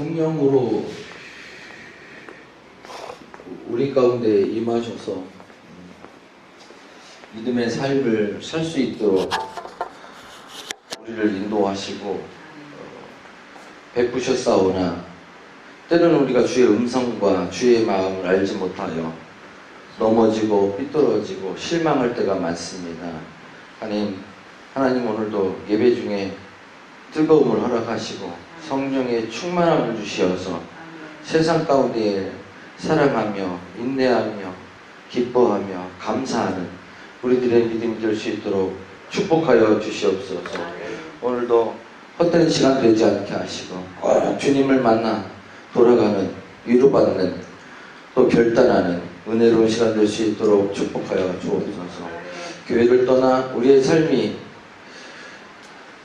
성령으로 우리 가운데 임하셔서 믿음의 삶을 살 수 있도록 우리를 인도하시고 베푸셨사오나 때로는 우리가 주의 음성과 주의 마음을 알지 못하여 넘어지고 삐뚤어지고 실망할 때가 많습니다. 하나님 오늘도 예배 중에 뜨거움을 허락하시고 성령의 충만함을 주시어서 세상 가운데 사랑하며 인내하며 기뻐하며 감사하는 우리들의 믿음이 될 수 있도록 축복하여 주시옵소서. 오늘도 헛되는 시간 되지 않게 하시고 꼭 주님을 만나 돌아가는 위로받는 또 결단하는 은혜로운 시간 될 수 있도록 축복하여 주옵소서. 교회를 떠나 우리의 삶이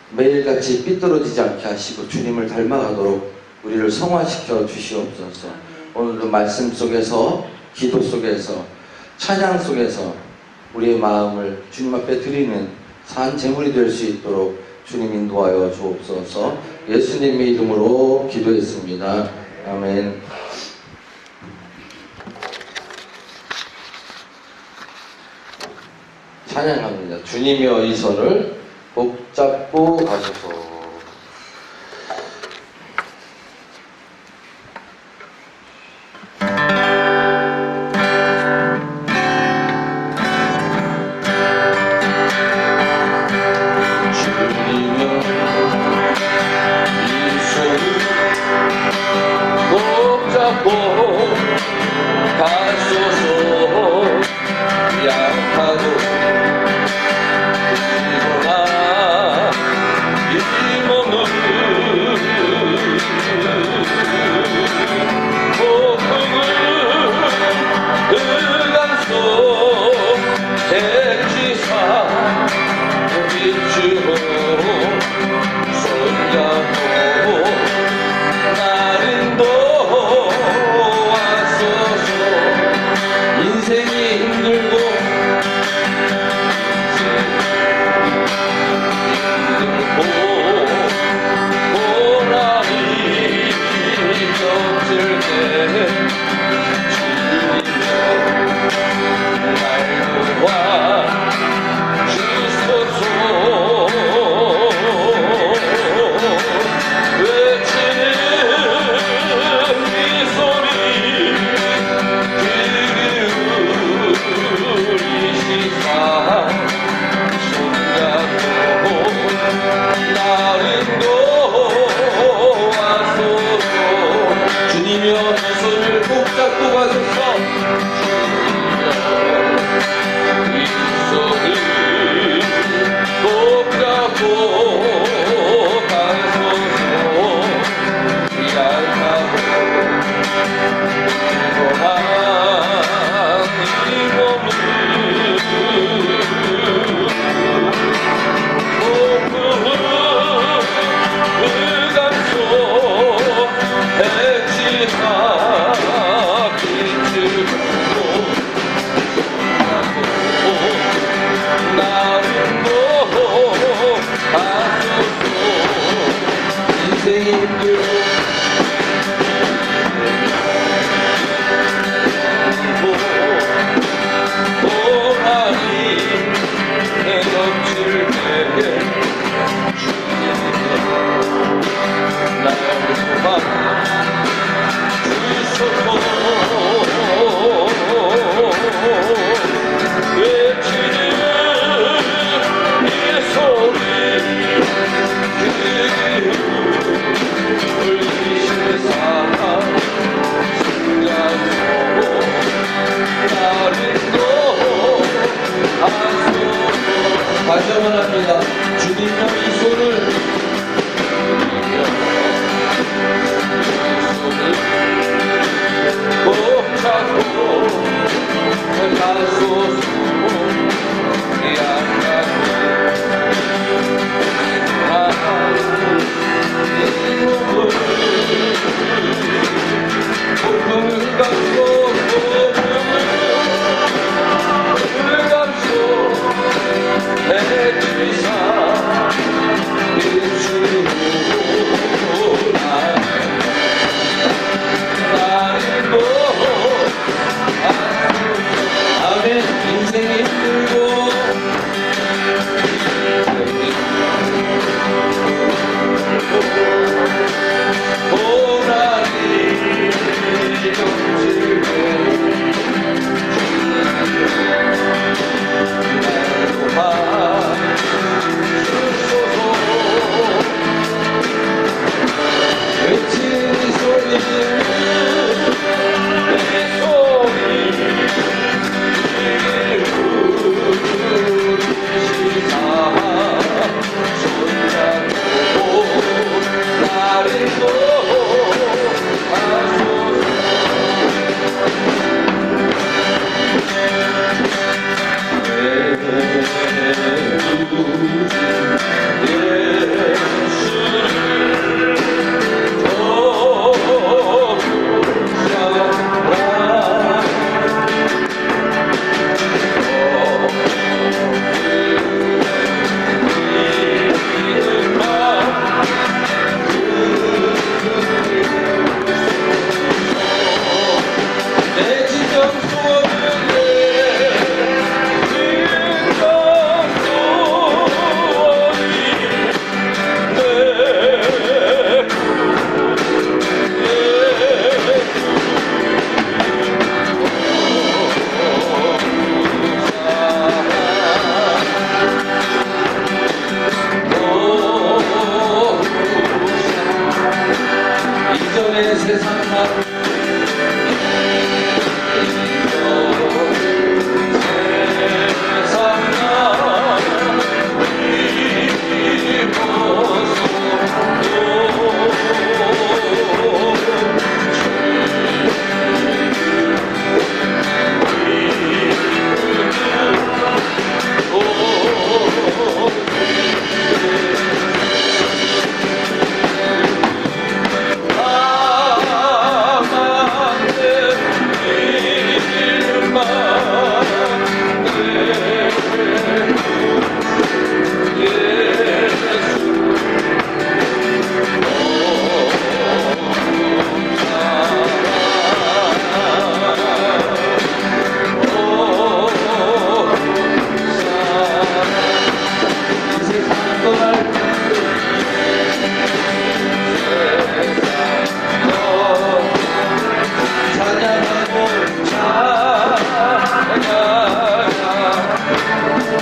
매일같이 삐뚤어지지 않게 하시고 주님을 닮아가도록 우리를 성화시켜 주시옵소서. 오늘도 말씀 속에서 기도 속에서 찬양 속에서 우리의 마음을 주님 앞에 드리는 산 제물이 될 수 있도록 주님 인도하여 주옵소서. 예수님의 이름으로 기도했습니다. 아멘. 찬양합니다. 주님이여 이 손을 복잡고 가소서. 약하고 일어나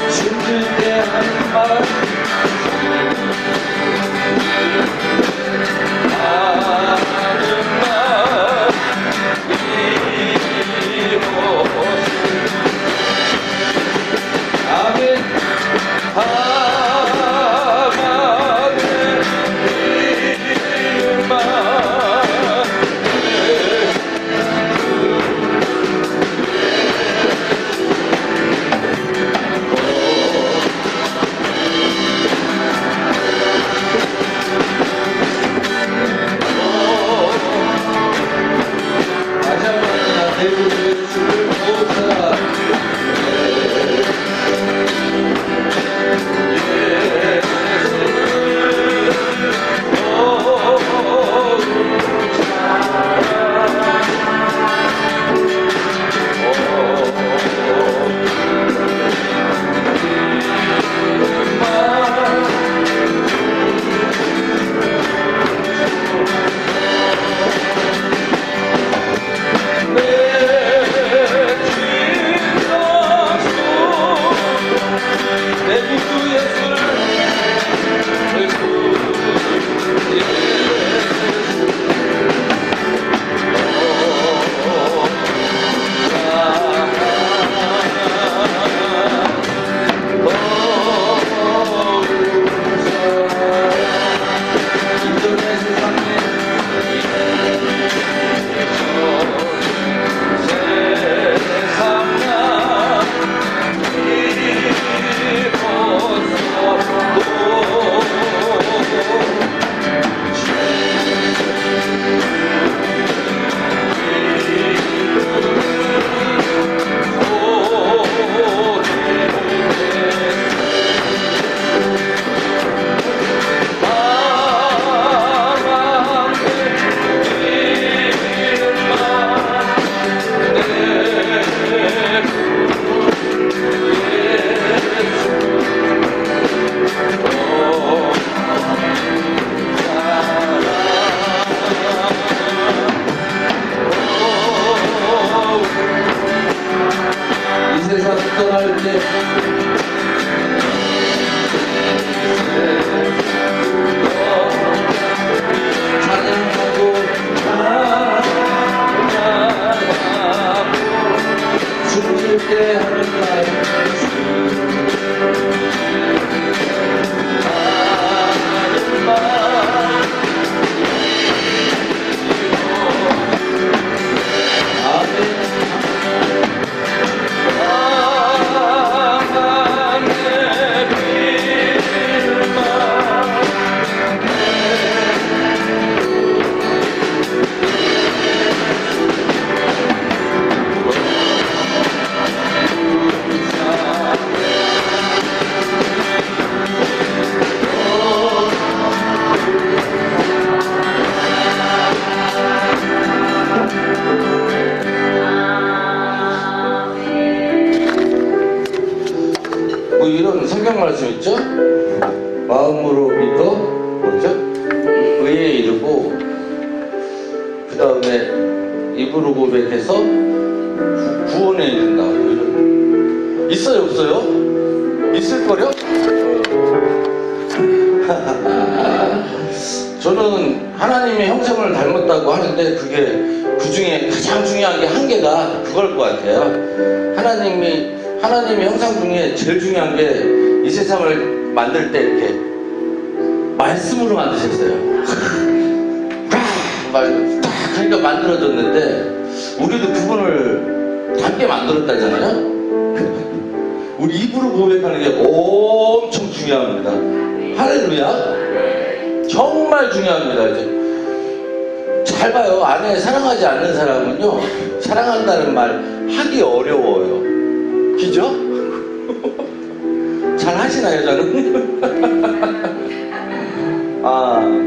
숨질 때 하는 말 떠날 때 찬양하고 숨질 때 하는 말 이런 성경 말씀 있죠? 마음으로 믿어 뭐죠? 의에 이르고 그 다음에 입으로 고백해서 구원에 이른다. 이런. 있어요 없어요? 있을걸요? 저는 하나님의 형상을 닮았다고 하는데 그게 그 중에 가장 중요한 게 한 개가 그걸 것 같아요. 하나님의 형상 중에 제일 중요한 게 이 세상을 만들 때 이렇게 말씀으로 만드셨어요. 그러니까 만들어졌는데 우리도 그분을 닮게 만들었다잖아요. 우리 입으로 고백하는 게 엄청 중요합니다. 할렐루야. 정말 중요합니다. 이제 잘 봐요. 아내 사랑하지 않는 사람은요 사랑한다는 말 하기 어려워요. 그죠? 잘 하시나요, 저는?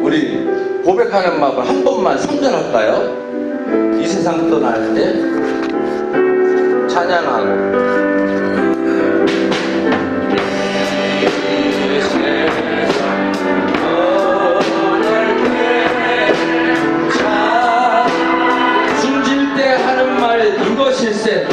우리 고백하는 마음을 한 번만 선전할까요? 이 세상 떠날 때 찬양하고 숨질 때 하는 말 이것일세.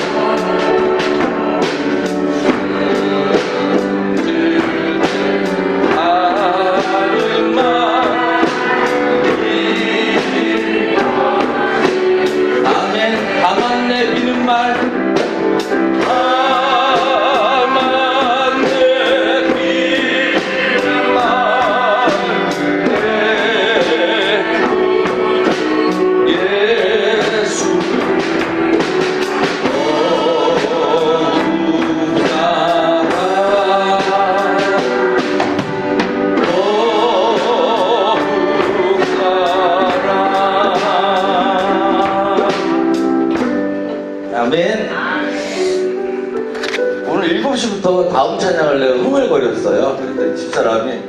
7시부터 다음 찬양을 내가 흥얼거렸어요. 그랬더니 집사람이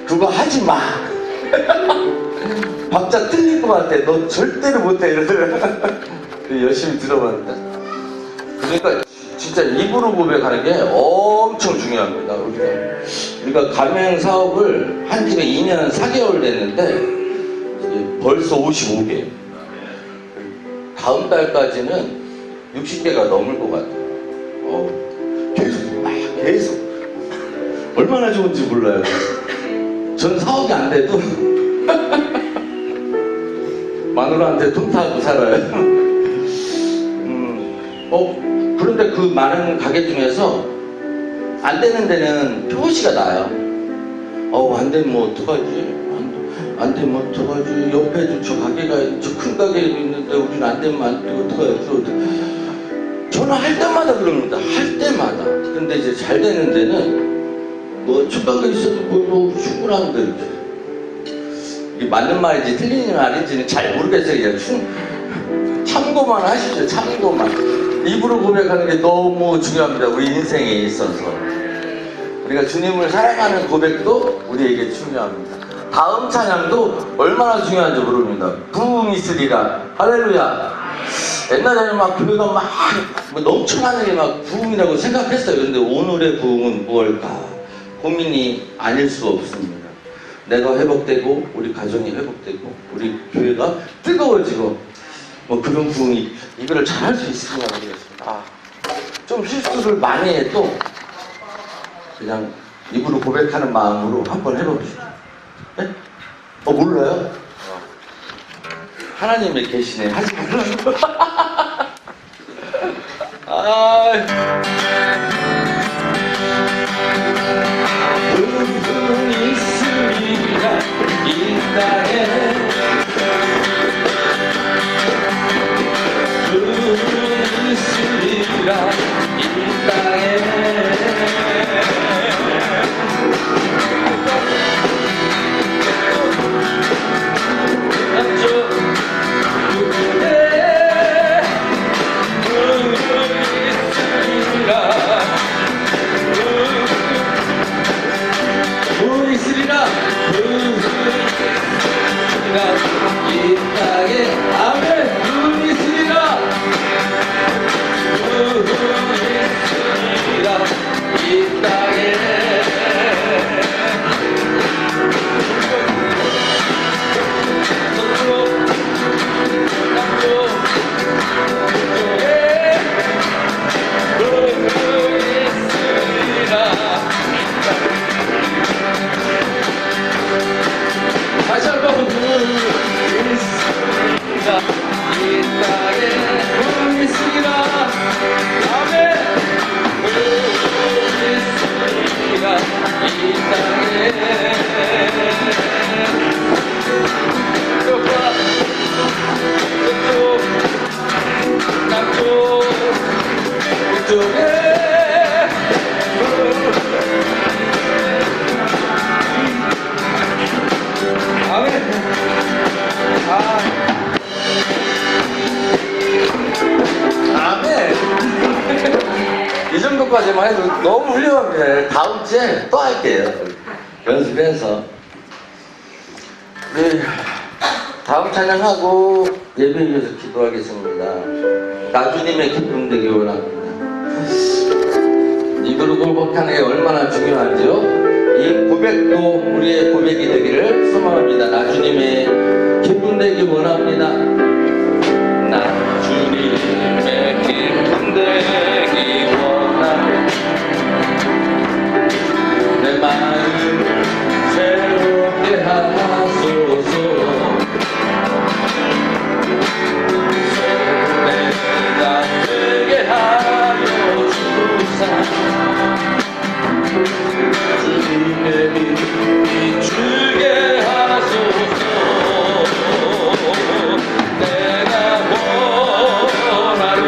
그거 하지 마. 박자 틀릴 것 같아. 너 절대로 못해. 이러더라고요. 열심히 들어봤는데. 그러니까 진짜 입으로 고백하는 게 엄청 중요합니다. 우리가 가맹 사업을 한 지가 2년 4개월 됐는데 벌써 55개. 다음 달까지는 60개가 넘을 것 같아요. 계속 얼마나 좋은지 몰라요. 전 사업이 안 돼도 마누라한테 돈 타고 살아요. 그런데 그 많은 가게 중에서 안 되는 데는 표시가 나요. 안 되면 뭐 어떡하지? 안 되면 어떡하지? 옆에도 저 가게가, 저 큰 가게가 있는데 우리는 안 되면 안 돼. 어떡하지? 저는 할 때마다 그럽니다. 할 때마다. 근데 이제 잘 되는 데는 뭐 촉각이 있어도 뭐 충분한데 이렇게. 이게 맞는 말인지 틀린 말인지는 잘 모르겠어요. 그냥 참고만 하시죠. 참고만. 입으로 고백하는 게 너무 중요합니다. 우리 인생에 있어서. 우리가 주님을 사랑하는 고백도 우리에게 중요합니다. 다음 찬양도 얼마나 중요한지 모릅니다. 부흥이 있으리라. 할렐루야. 옛날에는 막 교회가 막 넘쳐나는 게 막 부흥이라고 생각했어요. 그런데 오늘의 부흥은 무엇일까? 고민이 아닐 수 없습니다. 내가 회복되고 우리 가정이 회복되고 우리 교회가 뜨거워지고 뭐 그런 부흥이 이거를 잘할 수 있을까 모르겠습니다. 좀 실수를 많이 해도 그냥 입으로 고백하는 마음으로 한번 해봅시다. 네? 몰라요? 하나님의 계시네. 하지 말라고. 부흥이 있으리라 이 땅에. 부흥이 있으리라 이 땅에. 이 땅에 아멘. 부흥이 있으리라. 부흥이 있으리라 이 땅에. 서쪽 남쪽 북쪽에 부흥이 있으리라. 다시 한번 부흥이 있으리라 이 땅에. 부흥이 있으리라. 아멘. 부흥이 있으리라 이 땅에. 서쪽과 서쪽 남쪽 북쪽에 아멘. 아멘. 이 정도까지만 해도 너무 훌륭합니다. 다음 주에 또 할게요. 연습해서. 네. 다음 찬양하고 예배 위해서 기도하겠습니다. 나주님의 기쁨 되기 원합니다. 이거로 고백하는 게 얼마나 중요한지요? 이 고백도 우리의 고백이 되기를 소망합니다. 나주님의 기쁨 되기 원합니다. 나주님의 기쁨 되기 원합니다. 내 마음 새롭게 하소서. 새롭게 되게 하여 주사. 주님의 빛이 주게 하소서. 내가 원하는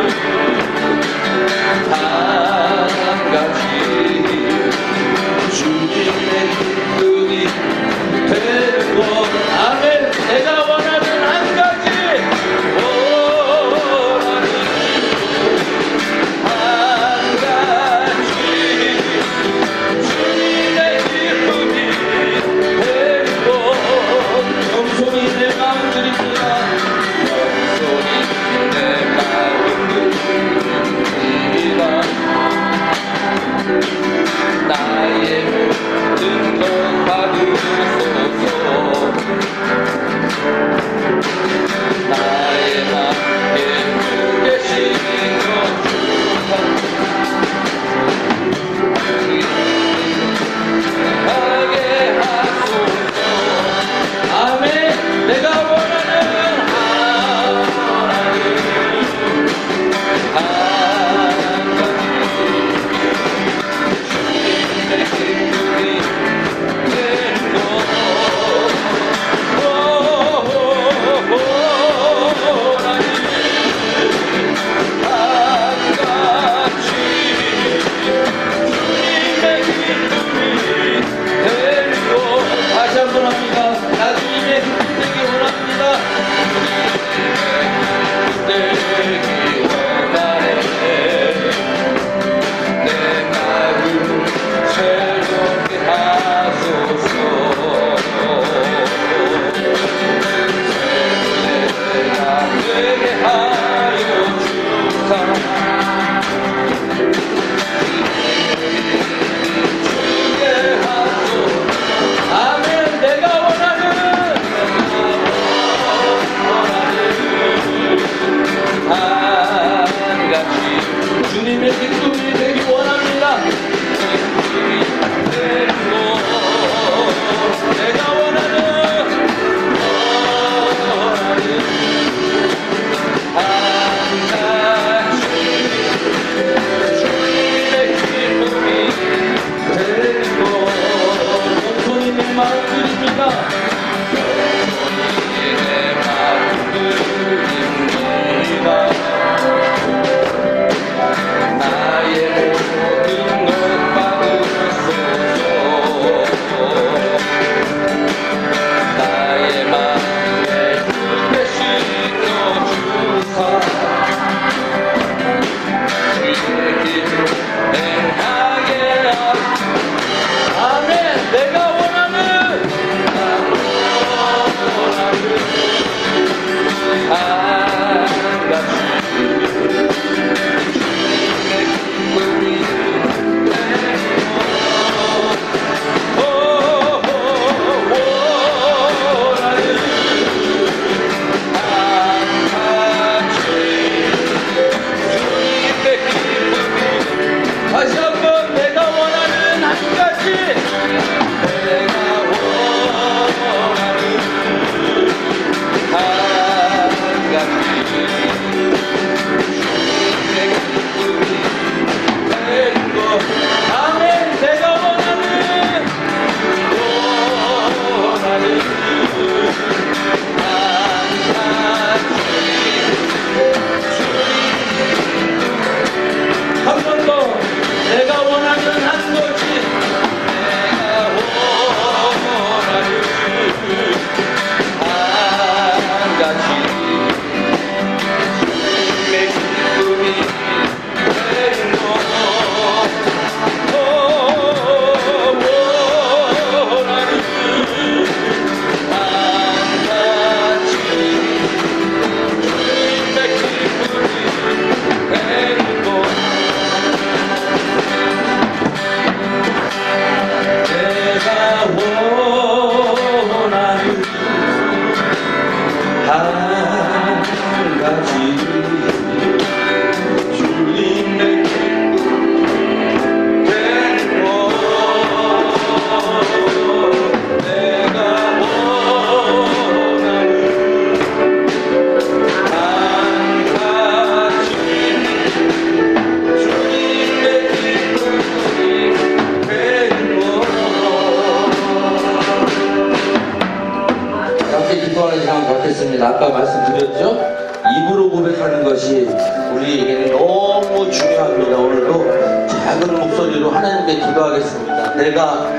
있습니다. 아까 말씀드렸죠? 입으로 고백하는 것이 우리에게는 너무 중요합니다. 오늘도 작은 목소리로 하나님께 기도하겠습니다. 내가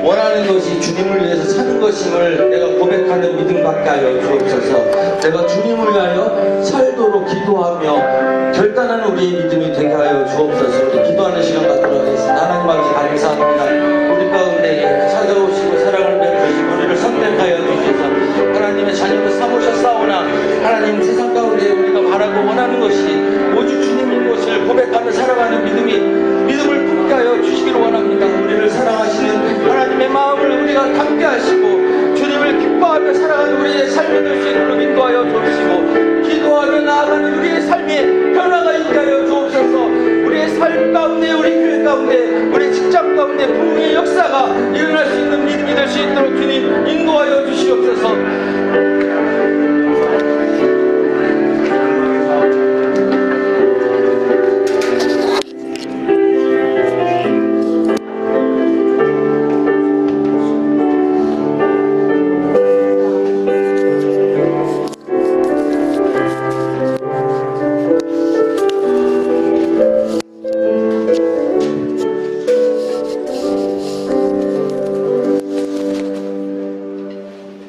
원하는 것이 주님을 위해서 사는 것임을 내가 고백하는 믿음밖에 하여 주옵소서. 내가 주님을 위하여 살도록 기도하며 결단하는 우리의 믿음이 되게 하여 주옵소서. 우리 기도하는 시간 갖도록 하겠습니다. 하나님 아버지 감사합니다. 우리 가운데 찾아오시고 사랑을 베푸시고 우리를 선택하여 주셔서 하나님의 자녀로 삼으셨사오나 하나님 세상 가운데 우리가 바라고 원하는 것이 오직 주님인 것을 고백하며 살아가는 믿음을 품게 하여 주시기를 원합니다. 우리를 사랑하시는 하나님의 마음을 우리가 담게 하시고 주님을 기뻐하며 살아가는 우리의 삶이 될 수 있도록 인도하여 주옵시고 기도하며 나아가는 우리의 삶에 변화가 있게 하여 주옵소서. 우리의 삶 가운데 우리 교회 가운데 우리 직장 가운데 부흥의 역사가 일어날 수 있는 믿음이 될 수 있도록 주님 인도하여 주시옵소서.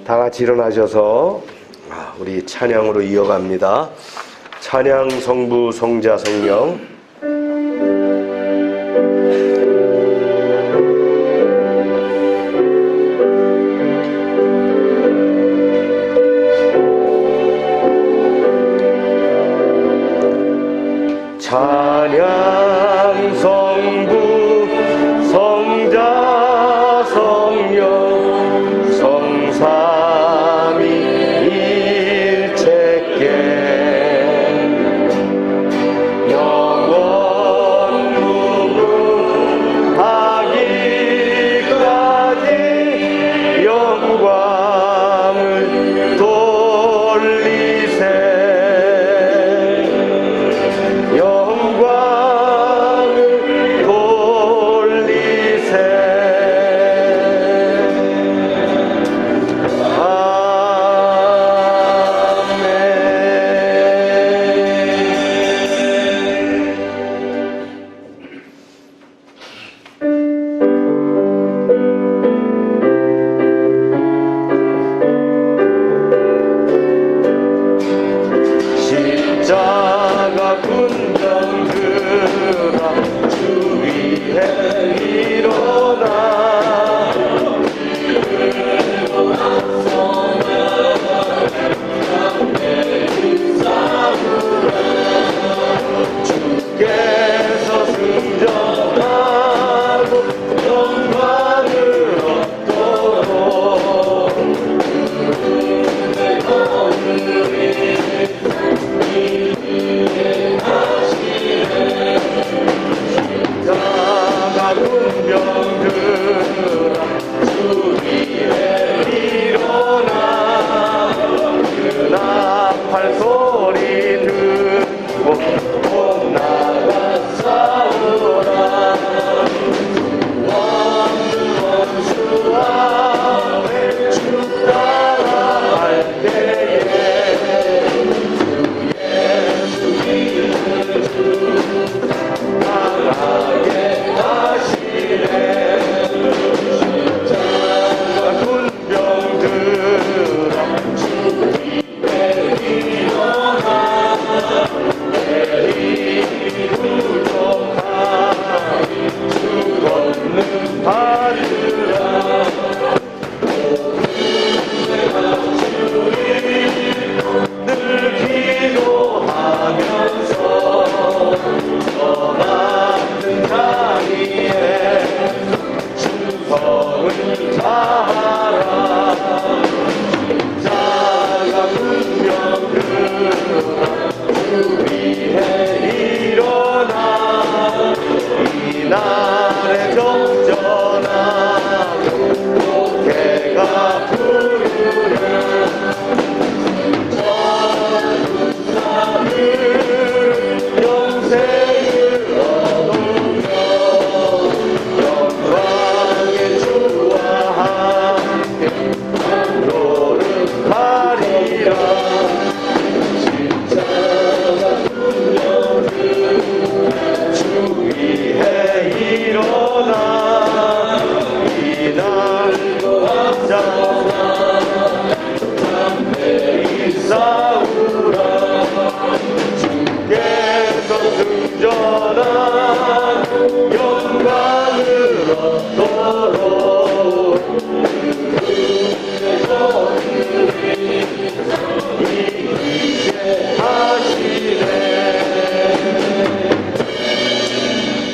다 같이 일어나셔서 우리 찬양으로 이어갑니다. 찬양 성부 성자 성령. 찬양 성부 성자 성령 성삼위일체께 영원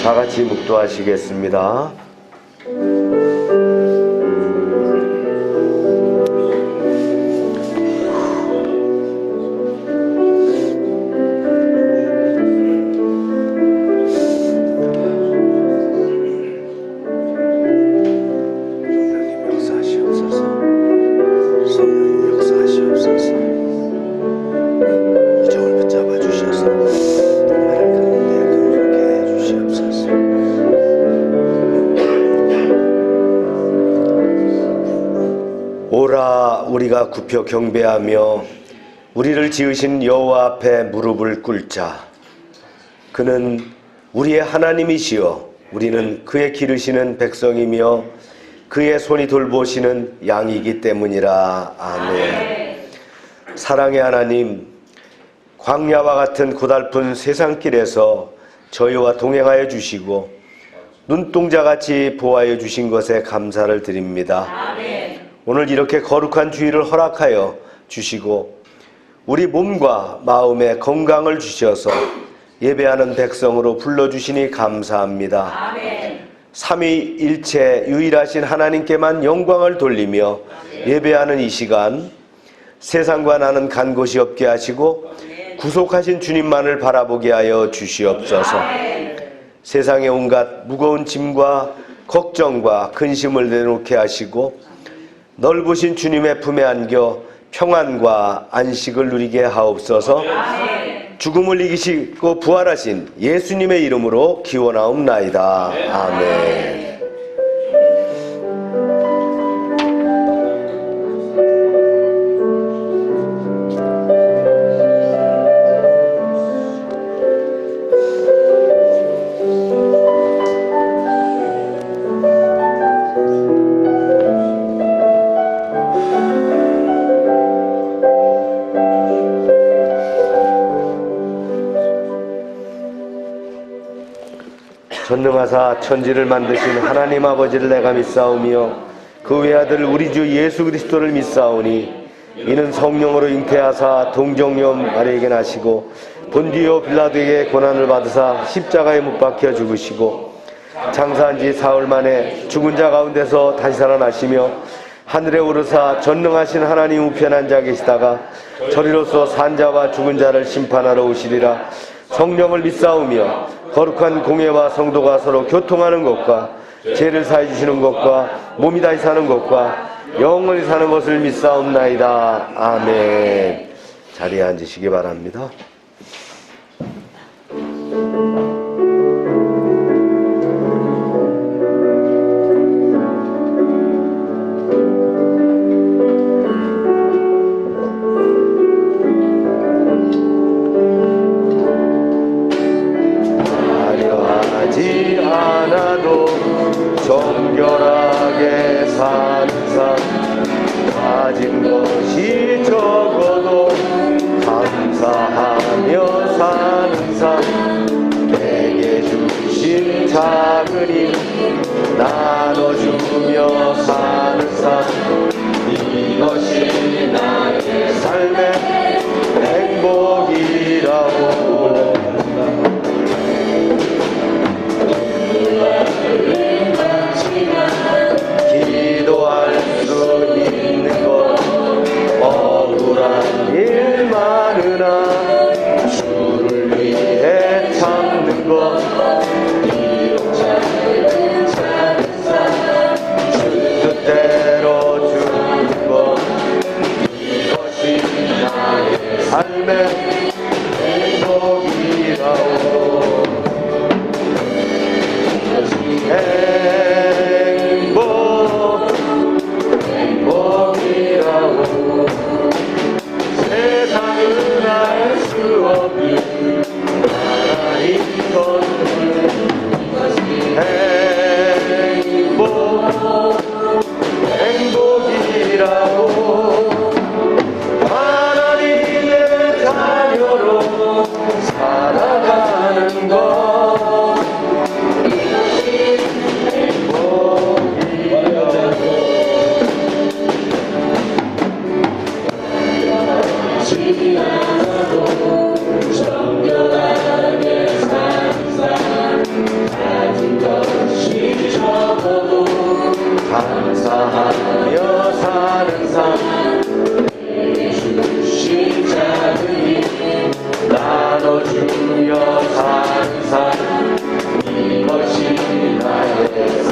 다 같이 묵도하시겠습니다. 오라 우리가 굽혀 경배하며 우리를 지으신 여호와 앞에 무릎을 꿇자. 그는 우리의 하나님이시여 우리는 그의 기르시는 백성이며 그의 손이 돌보시는 양이기 때문이라. 아멘. 사랑의 하나님, 광야와 같은 고달픈 세상길에서 저희와 동행하여 주시고 눈동자같이 보호하여 주신 것에 감사를 드립니다. 아멘. 오늘 이렇게 거룩한 주일을 허락하여 주시고 우리 몸과 마음에 건강을 주셔서 예배하는 백성으로 불러주시니 감사합니다. 아멘. 삼위일체 유일하신 하나님께만 영광을 돌리며 예배하는 이 시간 세상과 나는 간 곳이 없게 하시고 구속하신 주님만을 바라보게 하여 주시옵소서. 세상의 온갖 무거운 짐과 걱정과 근심을 내놓게 하시고 넓으신 주님의 품에 안겨 평안과 안식을 누리게 하옵소서. 죽음을 이기시고 부활하신 예수님의 이름으로 기원하옵나이다. 아멘. 전능하사 천지를 만드신 하나님 아버지를 내가 믿사오며 그 외아들 우리 주 예수 그리스도를 믿사오니 이는 성령으로 잉태하사 동정녀 마리에게 나시고 본디오 빌라도에게 고난을 받으사 십자가에 못 박혀 죽으시고 장사한 지 사흘 만에 죽은 자 가운데서 다시 살아나시며 하늘에 오르사 전능하신 하나님 우편에 앉아 계시다가 저리로서 산자와 죽은 자를 심판하러 오시리라. 성령을 믿사오며 거룩한 공예와 성도가 서로 교통하는 것과 죄를 사해 주시는 것과 몸이 다시 사는 것과 영원히 사는 것을 믿사옵나이다. 아멘. 자리에 앉으시기 바랍니다. 정결하게 사는 삶 가진 것이 적어도 감사하며 사는 삶 내게 주신 작은 힘 나눠주며 사는 삶 이것이 나의 삶의 행복이라고 기도할 수 있는 것 억울한 일 많으나 주를 위해 참는 것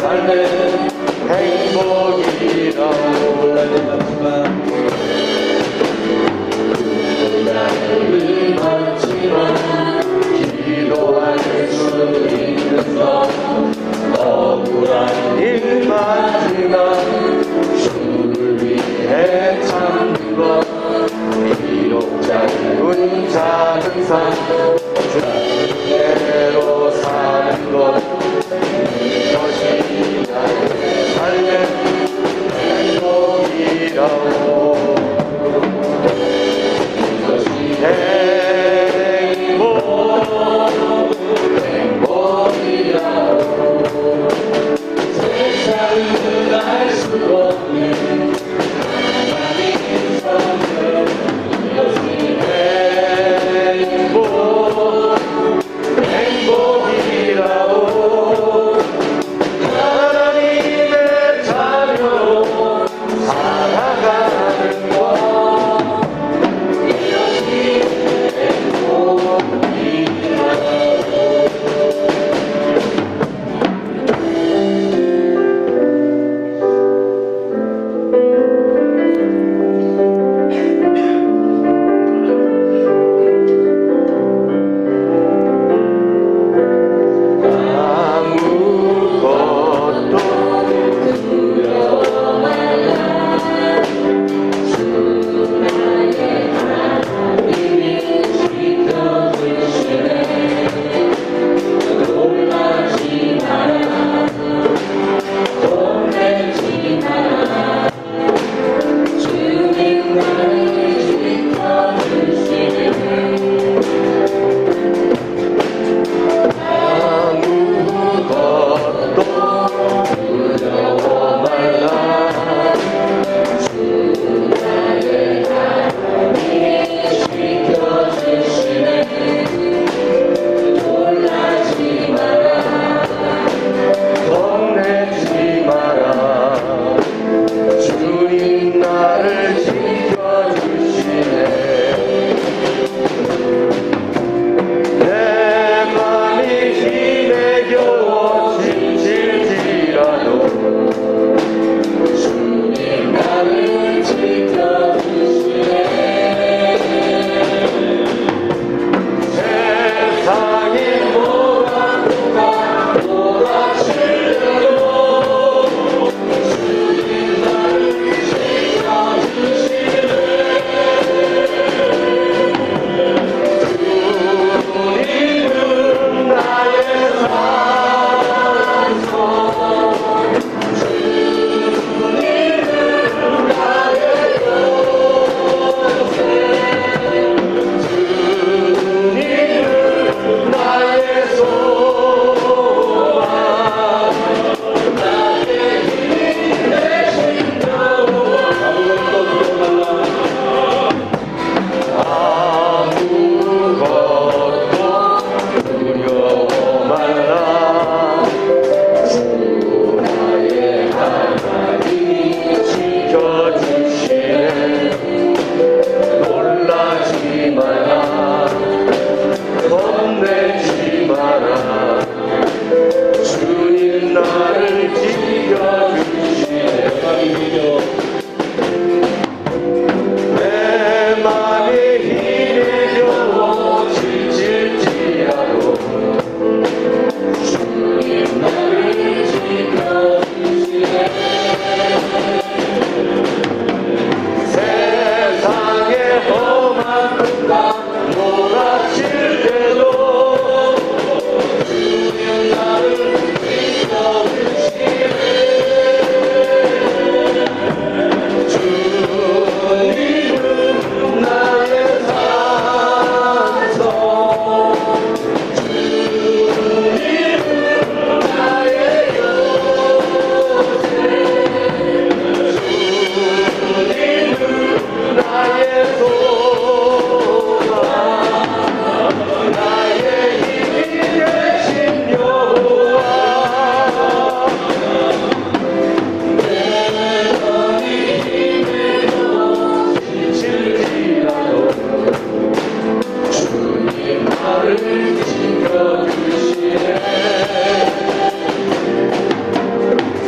삶의 행복이라고 나를 많지만 기도할 수 있는 건 억울한 일 많지만 주를 위해 참는 것 비록 짧은 작은 삶 주대로 사는 것 이것이 나의 삶의 행복이라고 이것이 행복이라고 세상은 알 수 없는 하나님의 선물 이것이 행복이라고 하나님의 자녀로 살아가는 것 이것이 행복이라고 내 맘이 힘에 겨워 지칠지라도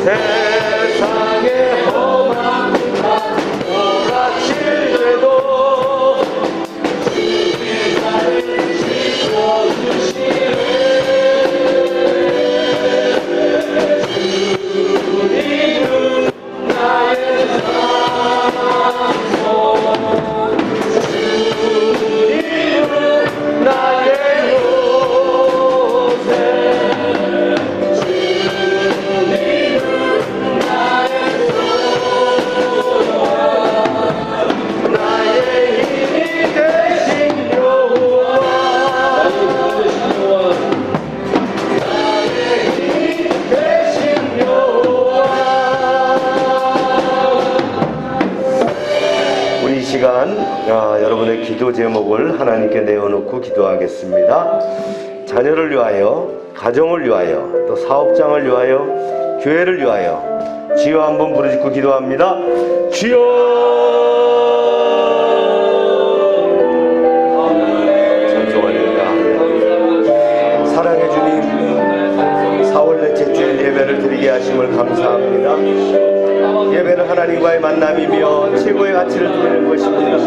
세상의 험한 오라칠 때도 여러분의 기도 제목을 하나님께 내어놓고 기도하겠습니다. 자녀를 위하여, 가정을 위하여, 또 사업장을 위하여, 교회를 위하여 주여 한번 부르짖고 기도합니다. 주여! 찬송합니다. 사랑의 주님, 4월 넷째 주일 예배를 드리게 하심을 감사합니다. 예배는 하나님과의 만남이며 최고의 가치를 드리는 것입니다.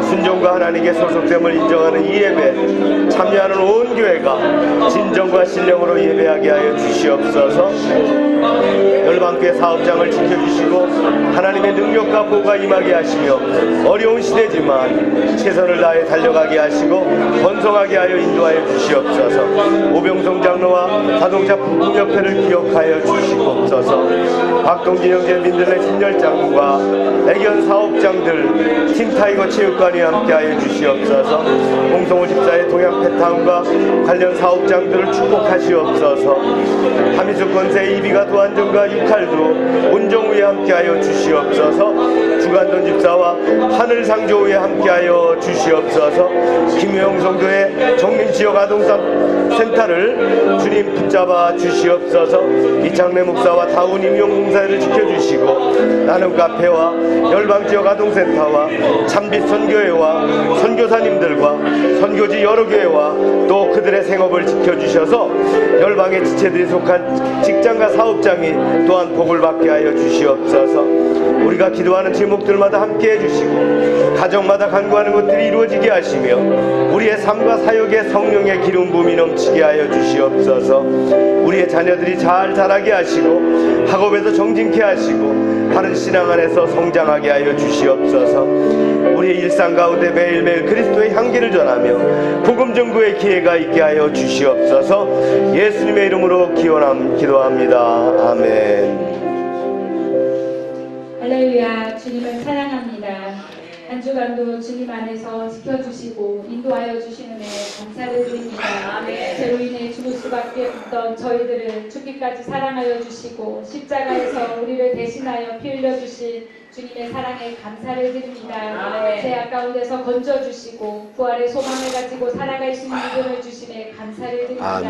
순종과 하나님께 소속됨을 인정하는 이 예배, 참여하는 온 교회가 진정과 신령으로 예배하게 하여 주시옵소서. 열방교회 사업장을 지켜주시고 하나님의 능력과 보호가 임하게 하시며 어려운 시대지만 최선을 다해 달려가게 하시고 번성하게 하여 인도하여 주시옵소서. 오병성 장로와 자동차 부품협회를 기억하여 주시옵소서. 박동진 형제 민들레 진열장과 애견 사업장들 팀타이거 체육관이 함께하여 주시옵소서. 홍성호 집사의 동양패타운과 관련 사업장들을 축복하시옵소서. 하미수 권세 이비가 도안정과 육칼도 온정우에 함께하여 주시옵소서. 주간돈 집사와 하늘상조우에 함께하여 주시옵소서. 김효영 성도의 정민지역 아동센터를 주님 붙잡아 주시옵소서. 이창래 목사와 다운 임용 공사를 지켜주시고 나눔 카페와 열방지역 아동센터와 참빛 선교회와 선교사님들과 선교지 여러 교회와 또 그들의 생업을 지켜주셔서 열방의 지체들이 속한 직장과 사업장이 또한 복을 받게 하여 주시옵소서. 우리가 기도하는 제목들마다 함께 해주시고 가정마다 간구하는 것들이 이루어지게 하시며 우리의 삶과 사역에 성령의 기름 부음이 넘치게 하여 주시옵소서. 우리의 자녀들이 잘 자라게 하시고 학업에서 정진케 하시고 바른 신앙 안에서 성장하게 하여 주시옵소서. 우리의 일상 가운데 매일매일 그리스도의 향기를 전하며 복음 전구의 기회가 있게 하여 주시옵소서. 예수님의 이름으로 기도합니다. 아멘. 할렐루야. 주님을 찬양합니다. 한 주간도 주님 안에서 지켜주시고 인도하여 주시는 데 감사를 드립니다. 죄로 인해 죽을 수밖에 없던 저희들을 죽기까지 사랑하여 주시고 십자가에서 우리를 대신하여 피 흘려주신 주님의 사랑에 감사를 드립니다. 죄악 가운데서 건져주시고 부활의 소망을 가지고 살아갈 수 있는 믿음을 주심에 감사를 드립니다.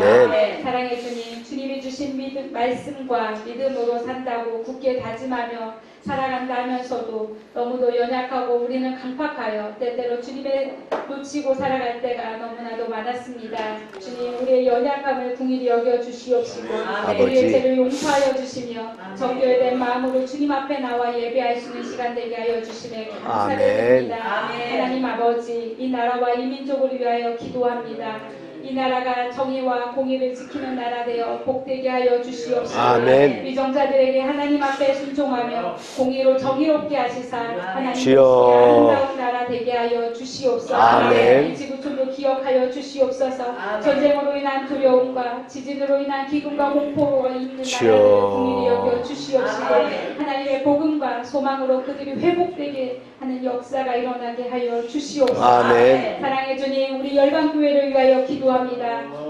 사랑의 주님, 주님이 주신 말씀과 믿음으로 산다고 굳게 다짐하며 살아간다면서도 너무도 연약하고 우리는 강팍하여 때때로 주님의 놓치고 살아갈 때가 너무나도 많았습니다. 주님, 우리의 연약함을 긍휼히 여겨 주시옵시고 우리의 죄를 용서하여 주시며 정결된 마음으로 주님 앞에 나와 예배할 수 있는 시간 되게 하여 주시며 감사를 드립니다. 하나님 아버지, 이 나라와 이 민족을 위하여 기도합니다. 이 나라가 정의와 공의를 지키는 나라 되어 복되게 하여 주시옵시고 위정자들에게 하나님 앞에 순종하며 공의로 정의롭게 하시사 하나님의 아름다운 나라 되게 하여 주시옵소서. 이 지구촌도 기억하여 주시옵소서. 전쟁으로 인한 두려움과 지진으로 인한 기근과 공포가 있는 나라들을 긍휼히 여겨 주시옵시고 하나님의 복음과 소망으로 그들이 회복되게 하는 역사가 일어나게 하여 주시옵소서. 사랑의 주님, 우리 열방교회를 위하여 기도합니다.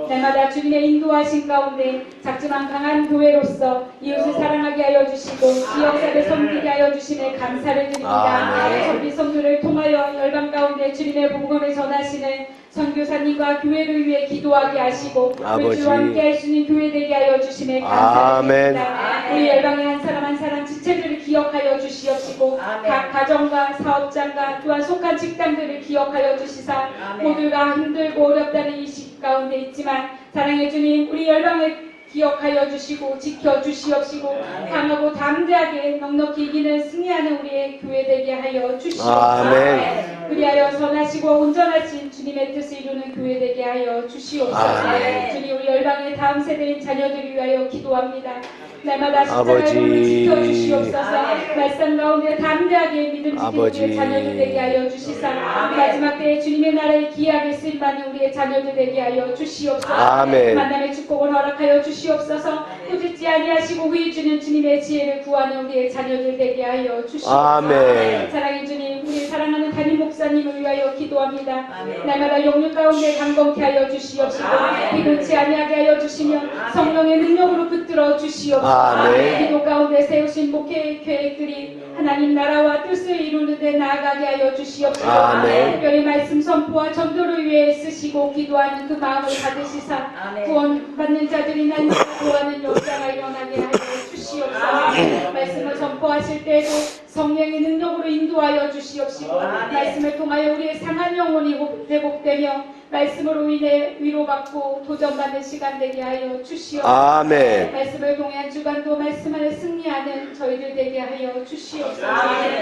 날마다 주님의 인도하신 가운데 작지만 강한 교회로서 이웃을 사랑하게 하여 주시고 이 역사를 섬기게 하여 주심에 감사를 드립니다. 선비 선교를 통하여 열방 가운데 주님의 복음을 전하시는 선교사님과 교회를 위해 기도하게 하시고 우리 주와 함께 할 수 있는 교회 되게 하여 주심에 감사드립니다. 우리 열방의 한 사람 한 사람 지체들을 기억하여 주시옵시고 각 가정과 사업장과 또한 속한 직장들을 기억하여 주시사 모두가 힘들고 어렵다는 이 시기 가운데 있지만 사랑해 주님, 우리 열방을 기억하여 주시고 지켜주시옵시고 강하고 담대하게 넉넉히 이기는 승리하는 우리의 교회 되게 하여 주시옵소서. 아멘. 그리하여 선하시고 온전하신 주님의 뜻을 이루는 교회 되게 하여 주시옵소서. 아멘. 주님 우리 열방의 다음 세대인 자녀들을 위하여 기도합니다. 날마다 아버지. 십자가의 몸을 지켜주시옵소서. 말씀 가운데 담대하게 믿음 지키는 아버지. 우리의 자녀들 되게 하여 주시사 마지막 때에 주님의 나라에 기하게 쓰임받는 우리의 자녀들 되게 하여 주시옵소서. 아멘. 만남의 축복을 허락하여 주시옵소서. 꾸짖지 아니하시고 후히 주는 주님의 지혜를 구하는 우리의 자녀들 되게 하여 주시옵소서. 아멘. 사랑의 주님, 우리 사랑하는 담임 목사님을 위하여 기도합니다. 날마다 영육 가운데 강건케 하여 주시옵시고 비근치 아니하게 하여 주시며 성령의 능력으로 붙들어 주시옵소서. 아멘. 기도 가운데 세우신 목회 계획들이 하나님 나라와 뜻을 이루는 데 나아가게 하여 주시옵소서. 아멘. 특별히 말씀 선포와 전도를 위해 쓰시고 기도하는 그 마음을 받으시사 구원받는 자들이 날마다 구하는 역사가 일어나게 하여 주시옵소서. 말씀을 선포하실 때에도 성령의 능력으로 인도하여 주시옵시고 말씀을 통하여 우리의 상한 영혼이 회복되며 말씀으로 인해 위로받고 도전받는 시간 되게 하여 주시옵소서. 아멘. 말씀을 통해 한 주간도 말씀 안에 승리하는 저희들 되게 하여 주시옵소서.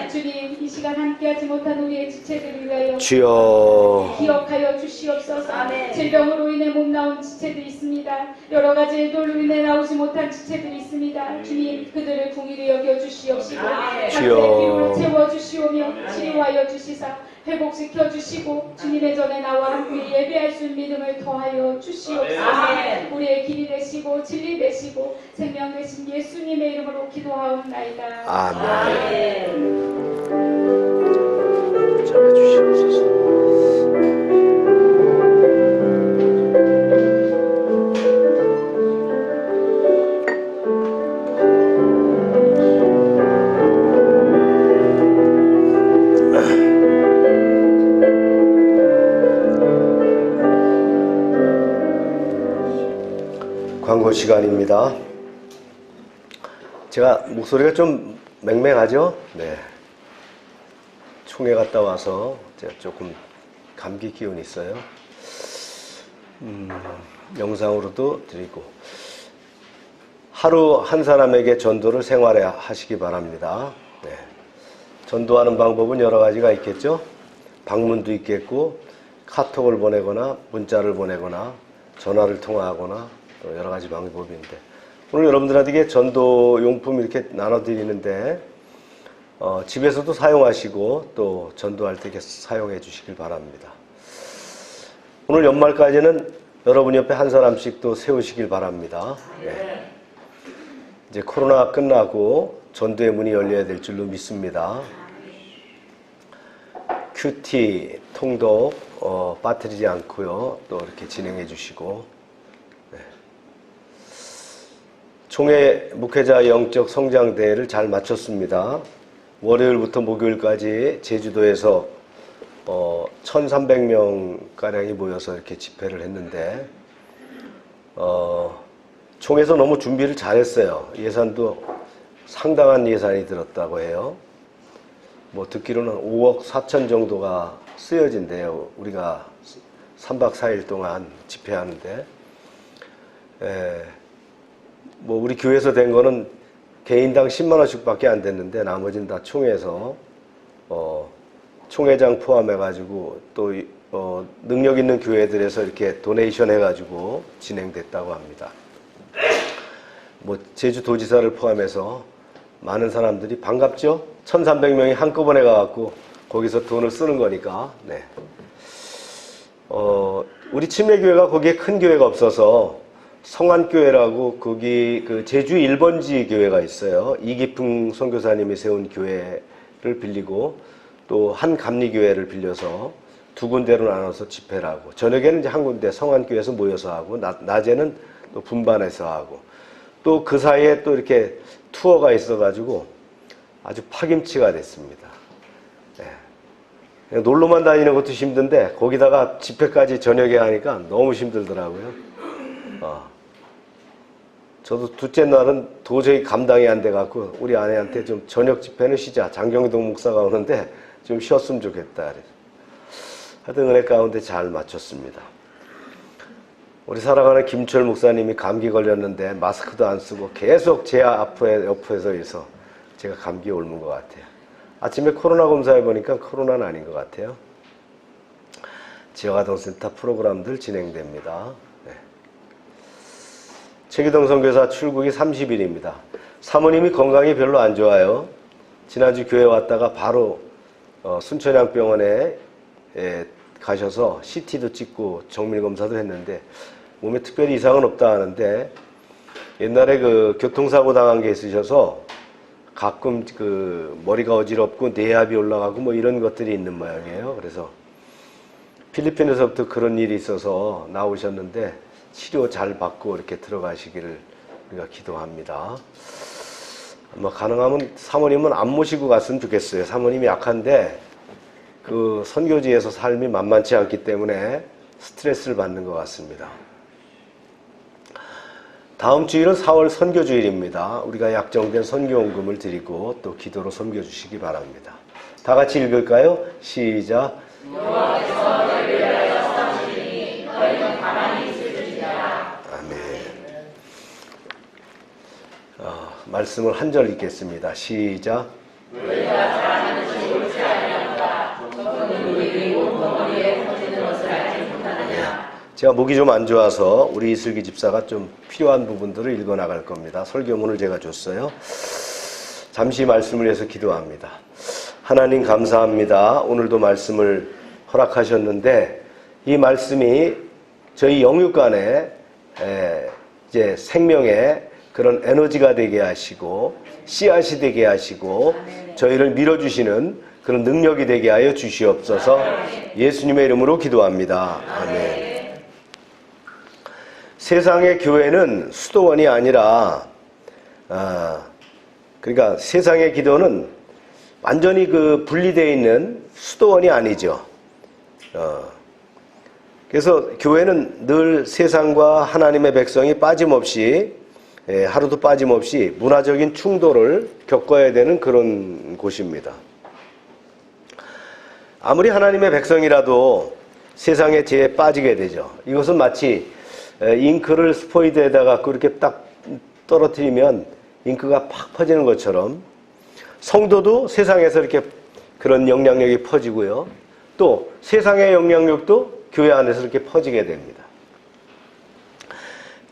주님 이 시간 함께하지 못한 우리의 지체들을 위하여 주여. 기억하여 주시옵소서. 질병으로 인해 못 나온 지체들이 있습니다. 여러 가지 일들로 인해 나오지 못한 지체들이 있습니다. 주님 그들을 궁일히 여겨 주시옵시고 주여. 각자의 필요를 채워 주시오며 치료하여 주시사 회복시켜 주시고 주님의 전에 나와 함께 예배할 수 있는 믿음을 더하여 주시옵소서. 우리의 길이 되시고 진리 되시고 생명 되신 예수님의 이름으로 기도하옵나이다. 아멘. 잡아주시옵소서. 광고 시간입니다. 제가 목소리가 좀 맹맹하죠? 네. 총회 갔다 와서 제가 조금 감기 기운이 있어요. 영상으로도 드리고 하루 한 사람에게 전도를 생활해 하시기 바랍니다. 네. 전도하는 방법은 여러 가지가 있겠죠? 방문도 있겠고 카톡을 보내거나 문자를 보내거나 전화를 통화하거나 또 여러 가지 방법인데 오늘 여러분들에게 전도 용품 이렇게 나눠드리는데 집에서도 사용하시고 또 전도할 때 사용해 주시길 바랍니다. 오늘 연말까지는 여러분 옆에 한 사람씩 또 세우시길 바랍니다. 네. 이제 코로나 끝나고 전도의 문이 열려야 될 줄로 믿습니다. 큐티, 통독 빠뜨리지 않고요. 또 이렇게 진행해 주시고 총회 목회자 영적 성장대회를 잘 마쳤습니다. 월요일부터 목요일까지 제주도에서 1,300명가량이 모여서 이렇게 집회를 했는데 총회에서 너무 준비를 잘했어요. 예산도 상당한 예산이 들었다고 해요. 뭐 듣기로는 5억 4천 정도가 쓰여진대요. 우리가 3박 4일 동안 집회하는데 뭐 우리 교회에서 된 거는 개인당 10만 원씩 밖에 안 됐는데 나머지는 다 총회에서 총회장 포함해 가지고 또 능력 있는 교회들에서 이렇게 도네이션 해 가지고 진행됐다고 합니다. 뭐 제주도지사를 포함해서 많은 사람들이 반갑죠? 1,300명이 한꺼번에 가갖고 거기서 돈을 쓰는 거니까. 네. 우리 침례교회가 거기에 큰 교회가 없어서 성안교회라고 거기 그 제주 1번지 교회가 있어요. 이기풍 선교사님이 세운 교회를 빌리고 또 한 감리교회를 빌려서 두 군데로 나눠서 집회를 하고 저녁에는 이제 한 군데 성안교회에서 모여서 하고 낮에는 또 분반해서 하고 또 그 사이에 또 이렇게 투어가 있어가지고 아주 파김치가 됐습니다. 네. 그냥 놀러만 다니는 것도 힘든데 거기다가 집회까지 저녁에 하니까 너무 힘들더라고요. 저도 둘째 날은 도저히 감당이 안 돼갖고 우리 아내한테 좀 저녁 집회는 쉬자. 장경동 목사가 오는데 좀 쉬었으면 좋겠다. 하여튼 은혜 가운데 잘 마쳤습니다. 우리 사랑하는 김철 목사님이 감기 걸렸는데 마스크도 안 쓰고 계속 제 옆에서 있어 제가 감기에 옮은 것 같아요. 아침에 코로나 검사해보니까 코로나는 아닌 것 같아요. 지역아동센터 프로그램들 진행됩니다. 네. 최기동 선교사 출국이 30일입니다. 사모님이 건강이 별로 안 좋아요. 지난주 교회 왔다가 바로 순천향병원에 가셔서 CT도 찍고 정밀검사도 했는데 몸에 특별히 이상은 없다 하는데 옛날에 그 교통사고 당한 게 있으셔서 가끔 그 머리가 어지럽고 뇌압이 올라가고 뭐 이런 것들이 있는 모양이에요. 그래서 필리핀에서부터 그런 일이 있어서 나오셨는데 치료 잘 받고 이렇게 들어가시기를 우리가 기도합니다. 뭐 가능하면 사모님은 안 모시고 갔으면 좋겠어요. 사모님이 약한데 그 선교지에서 삶이 만만치 않기 때문에 스트레스를 받는 것 같습니다. 다음 주일은 4월 선교주일입니다. 우리가 약정된 선교원금을 드리고 또 기도로 섬겨주시기 바랍니다. 다 같이 읽을까요? 시작. 아멘. 말씀을 한 절 읽겠습니다. 시작. 제가 목이 좀 안 좋아서 우리 이슬기 집사가 좀 필요한 부분들을 읽어 나갈 겁니다. 설교문을 제가 줬어요. 잠시 말씀을 위해서 기도합니다. 하나님 감사합니다. 오늘도 말씀을 허락하셨는데 이 말씀이 저희 영육간에 이제 생명의 그런 에너지가 되게 하시고 씨앗이 되게 하시고 저희를 밀어주시는 그런 능력이 되게 하여 주시옵소서. 예수님의 이름으로 기도합니다. 아멘. 세상의 교회는 수도원이 아니라 그러니까 세상의 기도는 완전히 그 분리되어 있는 수도원이 아니죠. 그래서 교회는 늘 세상과 하나님의 백성이 빠짐없이 하루도 빠짐없이 문화적인 충돌을 겪어야 되는 그런 곳입니다. 아무리 하나님의 백성이라도 세상의 죄에 빠지게 되죠. 이것은 마치 잉크를 스포이드에다가 그렇게 딱 떨어뜨리면 잉크가 팍 퍼지는 것처럼 성도도 세상에서 이렇게 그런 영향력이 퍼지고요. 또 세상의 영향력도 교회 안에서 이렇게 퍼지게 됩니다.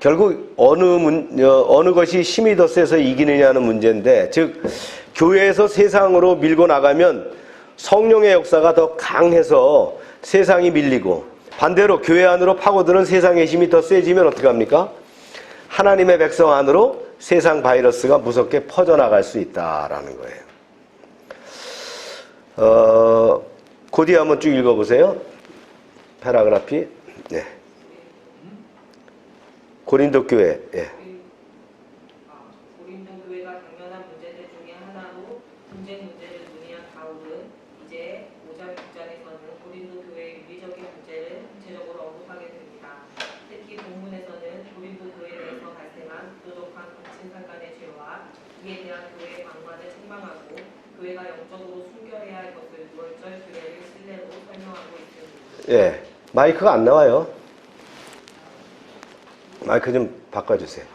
결국 어느 것이 힘이 더 세서 이기느냐는 문제인데, 즉 교회에서 세상으로 밀고 나가면 성령의 역사가 더 강해서 세상이 밀리고, 반대로 교회 안으로 파고드는 세상의 힘이 더 세지면 어떻게 합니까? 하나님의 백성 안으로 세상 바이러스가 무섭게 퍼져나갈 수 있다라는 거예요. 고디 한번 쭉 읽어보세요. 패라그라피. 네. 고린도 교회. 예. 고린도 교회가 당면한 문제들 중에 하나로 분쟁 문제를 논의한 바울은 이제 5장 6장에서는 고린도 교회의 윤리적인 문제를 구체적으로 언급하게 됩니다. 특히 본문에서는 고린도 교회에 대해서 발생한 부도덕한 근친상간의 죄와 이에 대한 교회의 방관을 책망하고 교회가 영적으로 순결해야 할 것을 6월절 교회를 신뢰로 설명하고 있습니다. 예. 마이크가 안 나와요. 마이크 좀 바꿔주세요.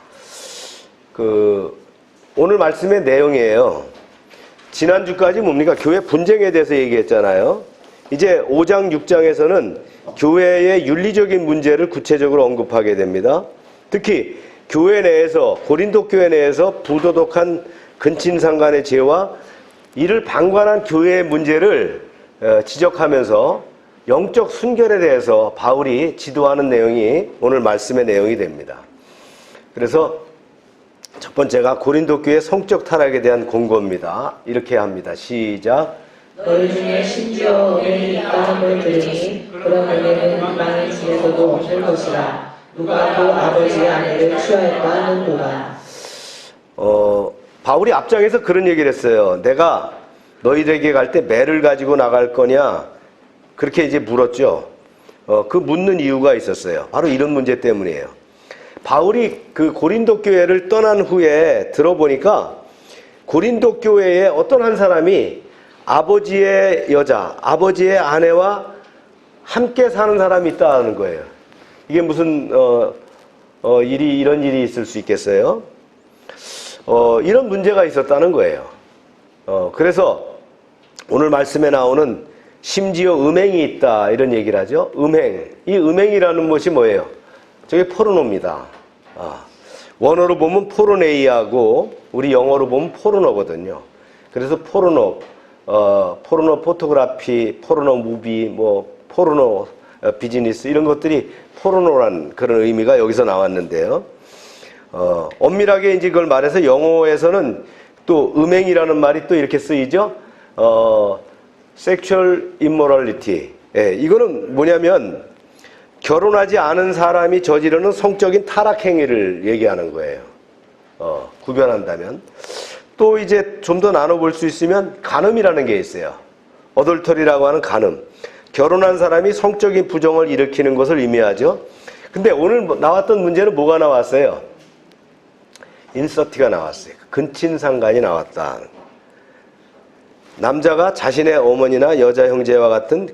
오늘 말씀의 내용이에요. 지난주까지 뭡니까? 교회 분쟁에 대해서 얘기했잖아요. 이제 5장, 6장에서는 교회의 윤리적인 문제를 구체적으로 언급하게 됩니다. 특히 교회 내에서, 고린도 교회 내에서 부도덕한 근친상간의 죄와 이를 방관한 교회의 문제를 지적하면서 영적 순결에 대해서 바울이 지도하는 내용이 오늘 말씀의 내용이 됩니다. 그래서 첫 번째가 고린도 교회 성적 타락에 대한 공고입니다. 이렇게 합니다. 시작. 너희 중에 심지어 은혜이 있다 함을 들으니 그런 은혜는 이방인 중에서도 없는 것이라. 누가 또 아버지의 아내를 취하였다 하는도다. 바울이 앞장에서 그런 얘기를 했어요. 내가 너희들에게 갈 때 매를 가지고 나갈 거냐? 그렇게 이제 물었죠. 그 묻는 이유가 있었어요. 바로 이런 문제 때문이에요. 바울이 그 고린도 교회를 떠난 후에 들어보니까 고린도 교회에 어떤 한 사람이 아버지의 여자, 아버지의 아내와 함께 사는 사람이 있다는 거예요. 이게 무슨 이런 일이 있을 수 있겠어요? 이런 문제가 있었다는 거예요. 그래서 오늘 말씀에 나오는 심지어 음행이 있다 이런 얘기를 하죠. 음행. 이 음행이라는 것이 뭐예요? 저게 포르노입니다. 원어로 보면 포르네이하고 우리 영어로 보면 포르노거든요. 그래서 포르노 포토그래피, 포르노 무비, 포르노 비즈니스 이런 것들이 포르노란 그런 의미가 여기서 나왔는데요. 엄밀하게 이제 그걸 말해서 영어에서는 또 음행이라는 말이 또 이렇게 쓰이죠. sexual immorality. 예, 이거는 뭐냐면 결혼하지 않은 사람이 저지르는 성적인 타락 행위를 얘기하는 거예요. 구별한다면. 또 이제 좀 더 나눠볼 수 있으면 간음이라는 게 있어요. 어덜터리라고 하는 간음. 결혼한 사람이 성적인 부정을 일으키는 것을 의미하죠. 근데 오늘 나왔던 문제는 뭐가 나왔어요? 인서티가 나왔어요. 근친상간이 나왔다. 남자가 자신의 어머니나 여자 형제와 같은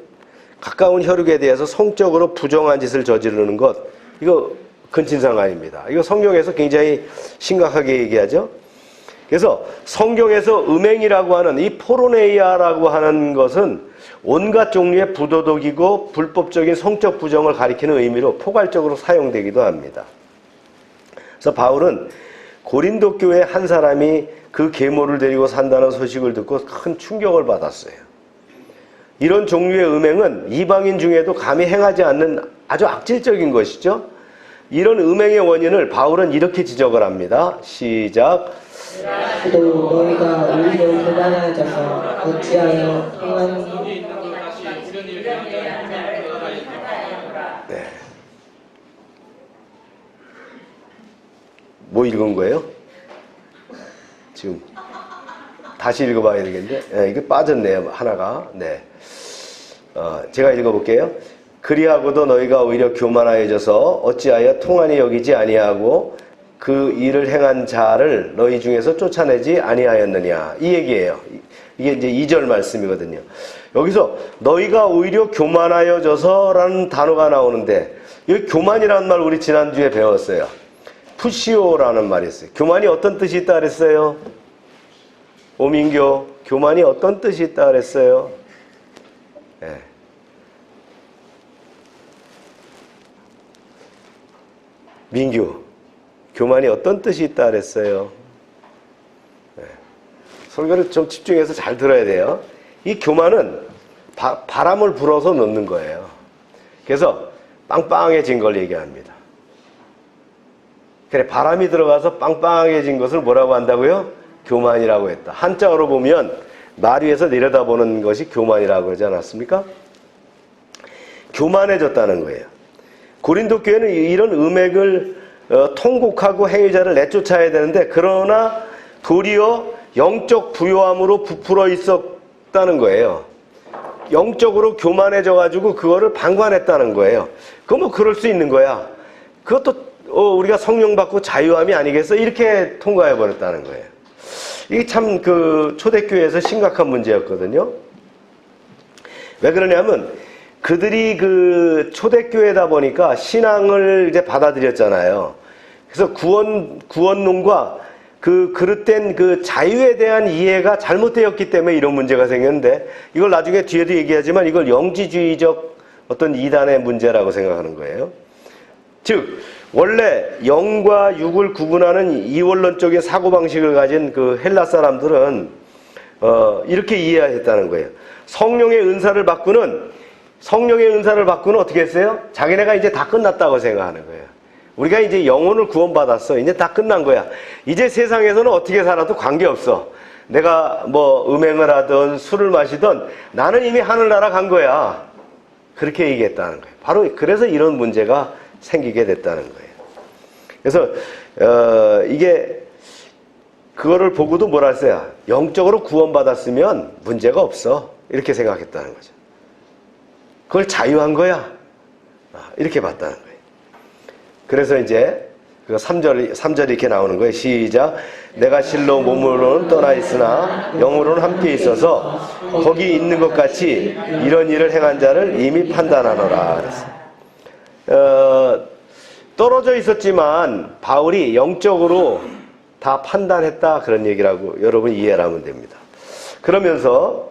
가까운 혈육에 대해서 성적으로 부정한 짓을 저지르는 것, 이거 근친상간입니다. 이거 성경에서 굉장히 심각하게 얘기하죠. 그래서 성경에서 음행이라고 하는 이 포르네이아라고 하는 것은 온갖 종류의 부도덕이고 불법적인 성적 부정을 가리키는 의미로 포괄적으로 사용되기도 합니다. 그래서 바울은 고린도 교회 한 사람이 그 계모를 데리고 산다는 소식을 듣고 큰 충격을 받았어요. 이런 종류의 음행은 이방인 중에도 감히 행하지 않는 아주 악질적인 것이죠. 이런 음행의 원인을 바울은 이렇게 지적을 합니다. 시작. 또 너희가 오히려 교만해져서 어찌하여 행한 네. 뭐 읽은 거예요? 지금 다시 읽어봐야 되겠는데, 네, 이게 빠졌네요 하나가. 네, 제가 읽어볼게요. 그리하고도 너희가 오히려 교만하여져서 어찌하여 통한이 여기지 아니하고 그 일을 행한 자를 너희 중에서 쫓아내지 아니하였느냐, 이 얘기예요. 이게 이제 2절 말씀이거든요. 여기서 너희가 오히려 교만하여져서 라는 단어가 나오는데, 여기 교만이라는 말 우리 지난주에 배웠어요. 푸시오라는 말이 있어요. 교만이 어떤 뜻이 있다 그랬어요? 오민교, 교만이 어떤 뜻이 있다 그랬어요? 네. 민규, 교만이 어떤 뜻이 있다 그랬어요? 네. 설교를 좀 집중해서 잘 들어야 돼요. 이 교만은 바람을 불어서 넣는 거예요. 그래서 빵빵해진 걸 얘기합니다. 그래, 바람이 들어가서 빵빵해진 것을 뭐라고 한다고요? 교만이라고 했다. 한자어로 보면 말 위에서 내려다보는 것이 교만이라고 그러지 않았습니까? 교만해졌다는 거예요. 고린도 교회는 이런 음행을 통곡하고 행위자를 내쫓아야 되는데, 그러나 도리어 영적 부요함으로 부풀어 있었다는 거예요. 영적으로 교만해져가지고 그거를 방관했다는 거예요. 그거 뭐 그럴 수 있는 거야. 그것도 우리가 성령 받고 자유함이 아니겠어? 이렇게 통과해 버렸다는 거예요. 이게 참 그 초대교회에서 심각한 문제였거든요. 왜 그러냐면 그들이 그 초대교회다 보니까 신앙을 이제 받아들였잖아요. 그래서 구원론과 그 그릇된 그 자유에 대한 이해가 잘못되었기 때문에 이런 문제가 생겼는데, 이걸 나중에 뒤에도 얘기하지만 이걸 영지주의적 어떤 이단의 문제라고 생각하는 거예요. 즉 원래 영과 육을 구분하는 이원론적인 사고방식을 가진 그 헬라 사람들은 이렇게 이해했다는 거예요. 성령의 은사를 받고는 어떻게 했어요? 자기네가 이제 다 끝났다고 생각하는 거예요. 우리가 이제 영혼을 구원받았어. 이제 다 끝난 거야. 이제 세상에서는 어떻게 살아도 관계없어. 내가 뭐 음행을 하든 술을 마시든 나는 이미 하늘나라 간 거야. 그렇게 얘기했다는 거예요. 바로 그래서 이런 문제가 생기게 됐다는 거예요. 그래서 이게 그거를 보고도 뭐라 했어요? 영적으로 구원받았으면 문제가 없어. 이렇게 생각했다는 거죠. 그걸 자유한 거야. 이렇게 봤다는 거예요. 그래서 이제 그 3절이 이렇게 나오는 거예요. 시작. 내가 실로 몸으로는 떠나 있으나 영으로는 함께 있어서 거기 있는 것 같이 이런 일을 행한 자를 이미 판단하노라. 그랬어요. 떨어져 있었지만 바울이 영적으로 다 판단했다 그런 얘기라고 여러분 이해를 하면 됩니다. 그러면서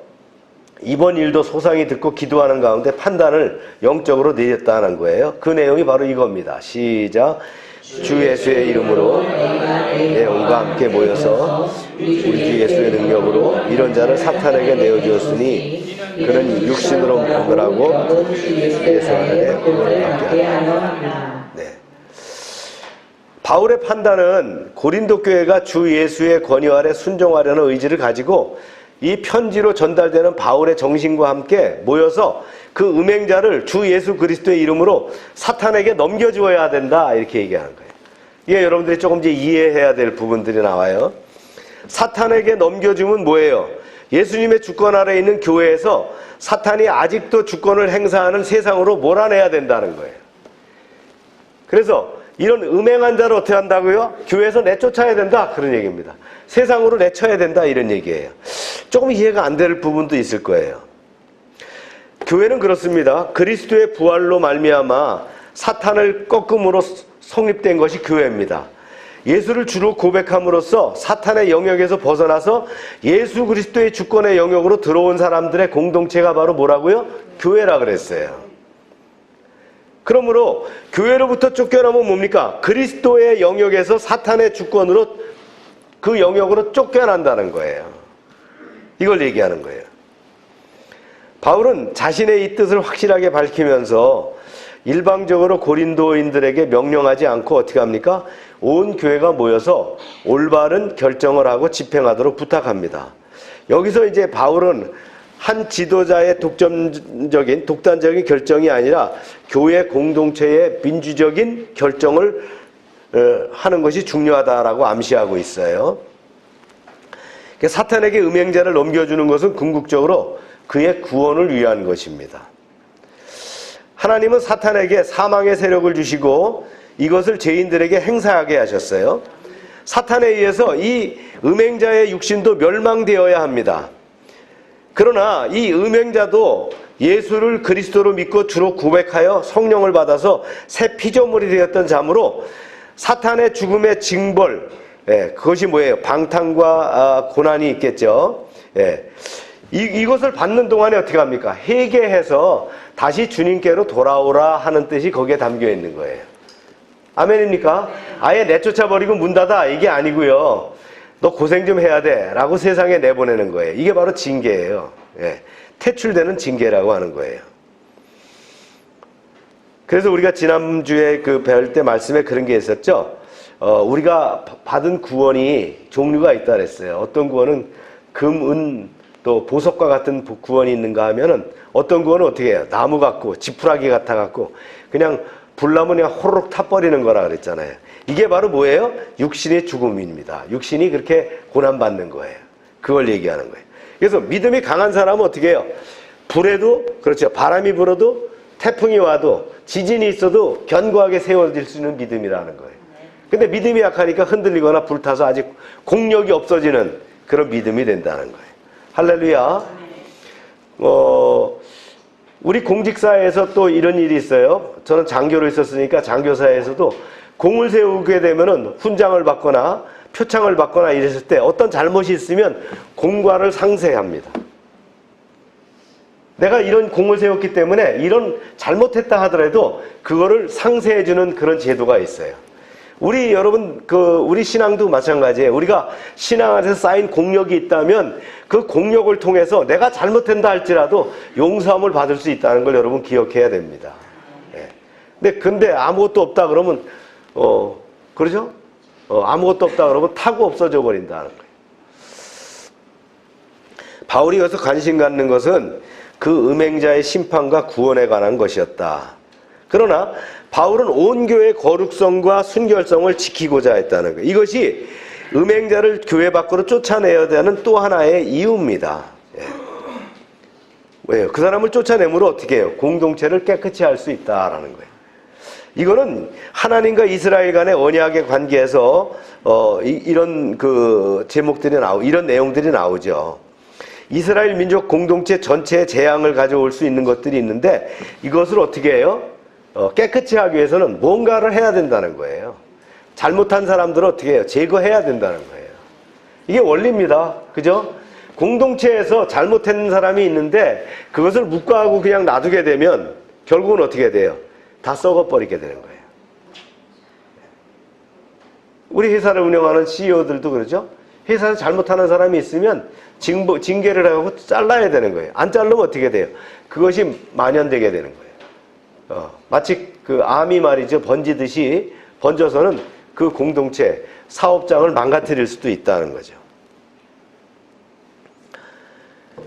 이번 일도 소상히 듣고 기도하는 가운데 판단을 영적으로 내렸다는 거예요. 그 내용이 바로 이겁니다. 시작. 주 예수의 이름으로 내용과 함께 모여서 우리 주 예수의 능력으로 이런 자를 사탄에게 내어주었으니 그는 육신으로 먹으라고 예수 안에 구원을 받게 하라. 네. 바울의 판단은 고린도 교회가 주 예수의 권위 아래 순종하려는 의지를 가지고 이 편지로 전달되는 바울의 정신과 함께 모여서 그 음행자를 주 예수 그리스도의 이름으로 사탄에게 넘겨주어야 된다 이렇게 얘기하는 거예요. 이게 여러분들이 조금 이제 이해해야 될 부분들이 나와요. 사탄에게 넘겨주면 뭐예요? 예수님의 주권 아래 있는 교회에서 사탄이 아직도 주권을 행사하는 세상으로 몰아내야 된다는 거예요. 그래서 이런 음행한 자를 어떻게 한다고요? 교회에서 내쫓아야 된다 그런 얘기입니다. 세상으로 내쳐야 된다 이런 얘기예요. 조금 이해가 안 될 부분도 있을 거예요. 교회는 그렇습니다. 그리스도의 부활로 말미암아 사탄을 꺾음으로 성립된 것이 교회입니다. 예수를 주로 고백함으로써 사탄의 영역에서 벗어나서 예수 그리스도의 주권의 영역으로 들어온 사람들의 공동체가 바로 뭐라고요? 교회라 그랬어요. 그러므로 교회로부터 쫓겨나면 뭡니까? 그리스도의 영역에서 사탄의 주권으로 그 영역으로 쫓겨난다는 거예요. 이걸 얘기하는 거예요. 바울은 자신의 이 뜻을 확실하게 밝히면서 일방적으로 고린도인들에게 명령하지 않고 어떻게 합니까? 온 교회가 모여서 올바른 결정을 하고 집행하도록 부탁합니다. 여기서 이제 바울은 한 지도자의 독단적인 결정이 아니라 교회 공동체의 민주적인 결정을 하는 것이 중요하다라고 암시하고 있어요. 사탄에게 음행자를 넘겨주는 것은 궁극적으로 그의 구원을 위한 것입니다. 하나님은 사탄에게 사망의 세력을 주시고 이것을 죄인들에게 행사하게 하셨어요. 사탄에 의해서 이 음행자의 육신도 멸망되어야 합니다. 그러나 이 음행자도 예수를 그리스도로 믿고 주로 고백하여 성령을 받아서 새 피조물이 되었던 자므로 사탄의 죽음의 징벌, 그것이 뭐예요? 방탕과 고난이 있겠죠. 이것을 받는 동안에 어떻게 합니까? 회개해서 다시 주님께로 돌아오라 하는 뜻이 거기에 담겨 있는 거예요. 아멘입니까? 아예 내쫓아버리고 문 닫아 이게 아니고요. 너 고생 좀 해야 돼 라고 세상에 내보내는 거예요. 이게 바로 징계예요. 퇴출되는 징계라고 하는 거예요. 그래서 우리가 지난주에 배울 때 말씀에 그런 게 있었죠. 우리가 받은 구원이 종류가 있다 그랬어요. 어떤 구원은 금, 은, 또 보석과 같은 구원이 있는가 하면은 어떤 구원은 어떻게 해요? 나무 같고 지푸라기 같아 갖고 그냥 불나면 그냥 호로록 타버리는 거라 그랬잖아요. 이게 바로 뭐예요? 육신의 죽음입니다. 육신이 그렇게 고난받는 거예요. 그걸 얘기하는 거예요. 그래서 믿음이 강한 사람은 어떻게 해요? 불에도, 그렇죠. 바람이 불어도, 태풍이 와도, 지진이 있어도 견고하게 세워질 수 있는 믿음이라는 거예요. 근데 믿음이 약하니까 흔들리거나 불타서 아직 공력이 없어지는 그런 믿음이 된다는 거예요. 할렐루야. 우리 공직사에서 또 이런 일이 있어요. 저는 장교로 있었으니까 장교사에서도 공을 세우게 되면은 훈장을 받거나 표창을 받거나 이랬을 때 어떤 잘못이 있으면 공과를 상쇄합니다. 내가 이런 공을 세웠기 때문에 이런 잘못했다 하더라도 그거를 상쇄해주는 그런 제도가 있어요. 우리 여러분 우리 신앙도 마찬가지예요. 우리가 신앙 안에서 쌓인 공력이 있다면 그 공력을 통해서 내가 잘못한다 할지라도 용서함을 받을 수 있다는 걸 여러분 기억해야 됩니다. 근데 아무것도 없다 그러면 그러죠? 아무것도 없다 그러면 타고 없어져 버린다는 거예요. 바울이 여기서 관심 갖는 것은 그 음행자의 심판과 구원에 관한 것이었다. 그러나 바울은 온 교회의 거룩성과 순결성을 지키고자 했다는 거예요. 이것이 음행자를 교회 밖으로 쫓아내야 되는 또 하나의 이유입니다. 왜요? 그 사람을 쫓아내므로 어떻게 해요? 공동체를 깨끗이 할 수 있다라는 거예요. 이거는 하나님과 이스라엘 간의 언약의 관계에서 이런 제목들이 이런 내용들이 나오죠. 이스라엘 민족 공동체 전체의 재앙을 가져올 수 있는 것들이 있는데 이것을 어떻게 해요? 깨끗이 하기 위해서는 뭔가를 해야 된다는 거예요. 잘못한 사람들은 어떻게 해요? 제거해야 된다는 거예요. 이게 원리입니다. 그죠? 공동체에서 잘못한 사람이 있는데 그것을 묵과하고 그냥 놔두게 되면 결국은 어떻게 돼요? 다 썩어버리게 되는 거예요. 우리 회사를 운영하는 CEO들도 그러죠? 회사에서 잘못하는 사람이 있으면 징계를 하고 잘라야 되는 거예요. 안 자르면 어떻게 돼요? 그것이 만연되게 되는 거예요. 마치 그 암이 말이죠. 번지듯이 번져서는 그 공동체, 사업장을 망가뜨릴 수도 있다는 거죠.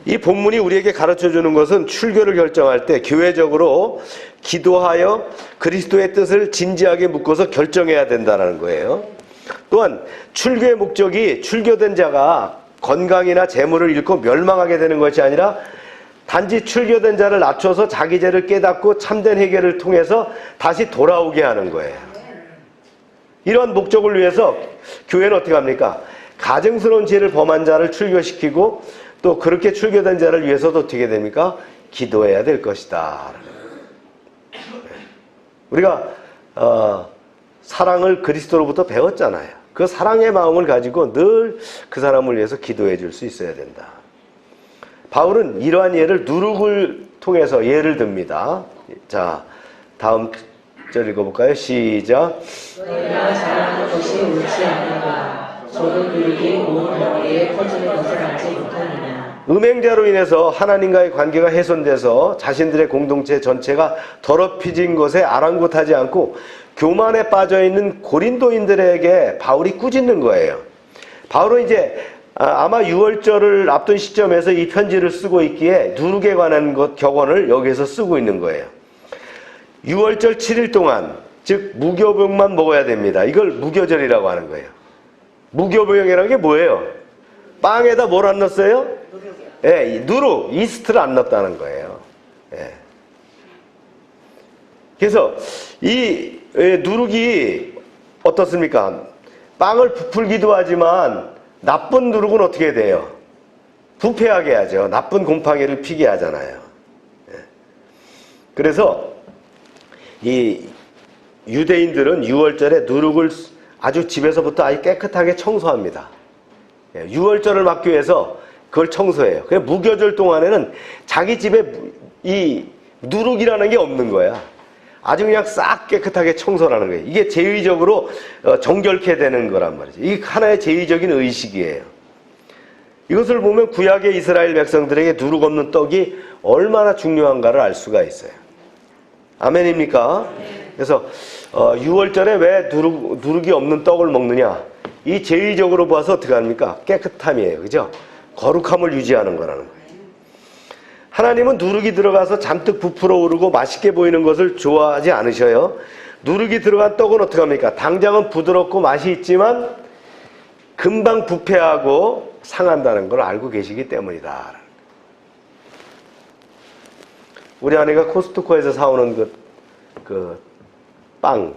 이 본문이 우리에게 가르쳐주는 것은 출교를 결정할 때 교회적으로 기도하여 그리스도의 뜻을 진지하게 묻고서 결정해야 된다는 거예요. 또한 출교의 목적이 출교된 자가 건강이나 재물을 잃고 멸망하게 되는 것이 아니라 단지 출교된 자를 낮춰서 자기 죄를 깨닫고 참된 회개를 통해서 다시 돌아오게 하는 거예요. 이러한 목적을 위해서 교회는 어떻게 합니까? 가증스러운 죄를 범한 자를 출교시키고 또 그렇게 출교된 자를 위해서도 어떻게 됩니까? 기도해야 될 것이다. 우리가 사랑을 그리스도로부터 배웠잖아요. 그 사랑의 마음을 가지고 늘 그 사람을 위해서 기도해 줄 수 있어야 된다. 바울은 이러한 예를 누룩을 통해서 예를 듭니다. 자, 다음 절 읽어볼까요? 시작. 너희가 잘하는 것이 옳지 않는가. 저도 누룩이 온 덩어리에 퍼지는 것을 알지 못하느냐. 음행자로 인해서 하나님과의 관계가 훼손돼서 자신들의 공동체 전체가 더럽혀진 것에 아랑곳하지 않고 교만에 빠져있는 고린도인들에게 바울이 꾸짖는 거예요. 바울은 이제 아마 6월절을 앞둔 시점에서 이 편지를 쓰고 있기에 누룩에 관한 격언을 여기에서 쓰고 있는 거예요. 6월절 7일 동안, 즉 무교병만 먹어야 됩니다. 이걸 무교절이라고 하는 거예요. 무교병이라는 게 뭐예요? 빵에다 뭘 안 넣었어요? 예, 누룩, 이스트를 안 넣었다는 거예요. 예. 그래서 이 누룩이 어떻습니까? 빵을 부풀기도 하지만 나쁜 누룩은 어떻게 돼요? 부패하게 하죠. 나쁜 곰팡이를 피게 하잖아요. 예. 그래서 이 유대인들은 6월절에 누룩을 아주 집에서부터 아주 깨끗하게 청소합니다. 6월절을 막기 위해서 그걸 청소해요. 그냥 무교절 동안에는 자기 집에 이 누룩이라는 게 없는 거야. 아주 그냥 싹 깨끗하게 청소를 하는 거예요. 이게 제의적으로 정결케 되는 거란 말이죠. 이게 하나의 제의적인 의식이에요. 이것을 보면 구약의 이스라엘 백성들에게 누룩 없는 떡이 얼마나 중요한가를 알 수가 있어요. 아멘입니까? 그래서 6월절에 왜 누룩이 없는 떡을 먹느냐? 이 제의적으로 봐서 어떻게 합니까? 깨끗함이에요. 그죠? 거룩함을 유지하는 거라는 거예요. 하나님은 누룩이 들어가서 잔뜩 부풀어 오르고 맛있게 보이는 것을 좋아하지 않으셔요. 누룩이 들어간 떡은 어떻게 합니까? 당장은 부드럽고 맛이 있지만 금방 부패하고 상한다는 걸 알고 계시기 때문이다. 우리 아내가 코스트코에서 사오는 그 빵,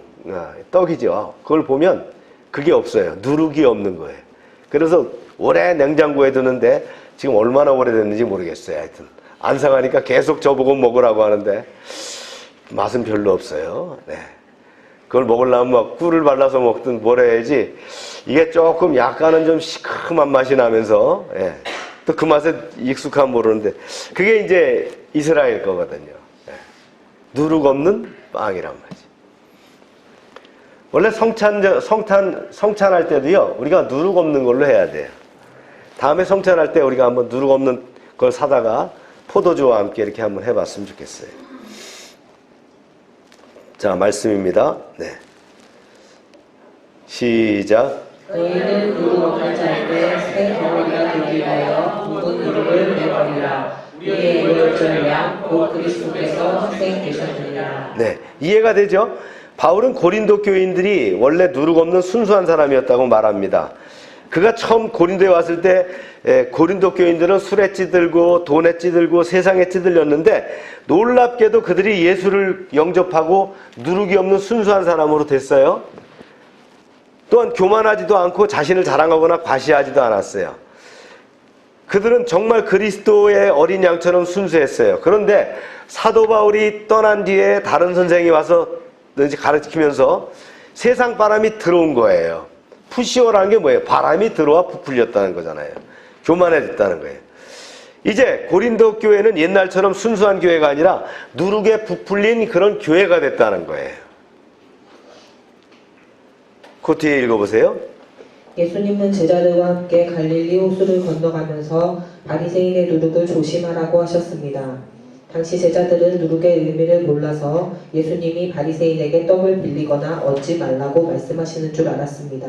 떡이죠. 그걸 보면 그게 없어요. 누룩이 없는 거예요. 그래서 오래 냉장고에 두는데 지금 얼마나 오래됐는지 모르겠어요. 하여튼 안 상하니까 계속 저보고 먹으라고 하는데 맛은 별로 없어요. 네. 그걸 먹으려면 막 꿀을 발라서 먹든 뭘 해야지 이게 조금 약간은 좀 시큼한 맛이 나면서 예. 또 그 맛에 익숙하면 모르는데 그게 이제 이스라엘 거거든요. 예. 누룩 없는 빵이란 말이지. 원래 성찬할 때도요 우리가 누룩 없는 걸로 해야 돼요. 다음에 성찬할 때 우리가 한번 누룩 없는 걸 사다가 포도주와 함께 이렇게 한번 해봤으면 좋겠어요. 자, 말씀입니다. 네. 시작. 너희는 누룩 없는 자인데 새 덩어리가 되기 위하여 묵은 누룩을 내버리라. 우리의 6월절이야 곧 그리스도께서 희생되셨느니라. 네, 이해가 되죠? 바울은 고린도 교인들이 원래 누룩 없는 순수한 사람이었다고 말합니다. 그가 처음 고린도에 왔을 때 고린도 교인들은 술에 찌들고 돈에 찌들고 세상에 찌들렸는데 놀랍게도 그들이 예수를 영접하고 누룩이 없는 순수한 사람으로 됐어요. 또한 교만하지도 않고 자신을 자랑하거나 과시하지도 않았어요. 그들은 정말 그리스도의 어린 양처럼 순수했어요. 그런데 사도 바울이 떠난 뒤에 다른 선생이 와서 가르치면서 세상 바람이 들어온 거예요. 푸시오라는 게 뭐예요? 바람이 들어와 부풀렸다는 거잖아요. 교만해졌다는 거예요. 이제 고린도 교회는 옛날처럼 순수한 교회가 아니라 누룩에 부풀린 그런 교회가 됐다는 거예요. 그 뒤에 읽어보세요. 예수님은 제자들과 함께 갈릴리 호수를 건너가면서 바리새인의 누룩을 조심하라고 하셨습니다. 당시 제자들은 누룩의 의미를 몰라서 예수님이 바리새인에게 떡을 빌리거나 얻지 말라고 말씀하시는 줄 알았습니다.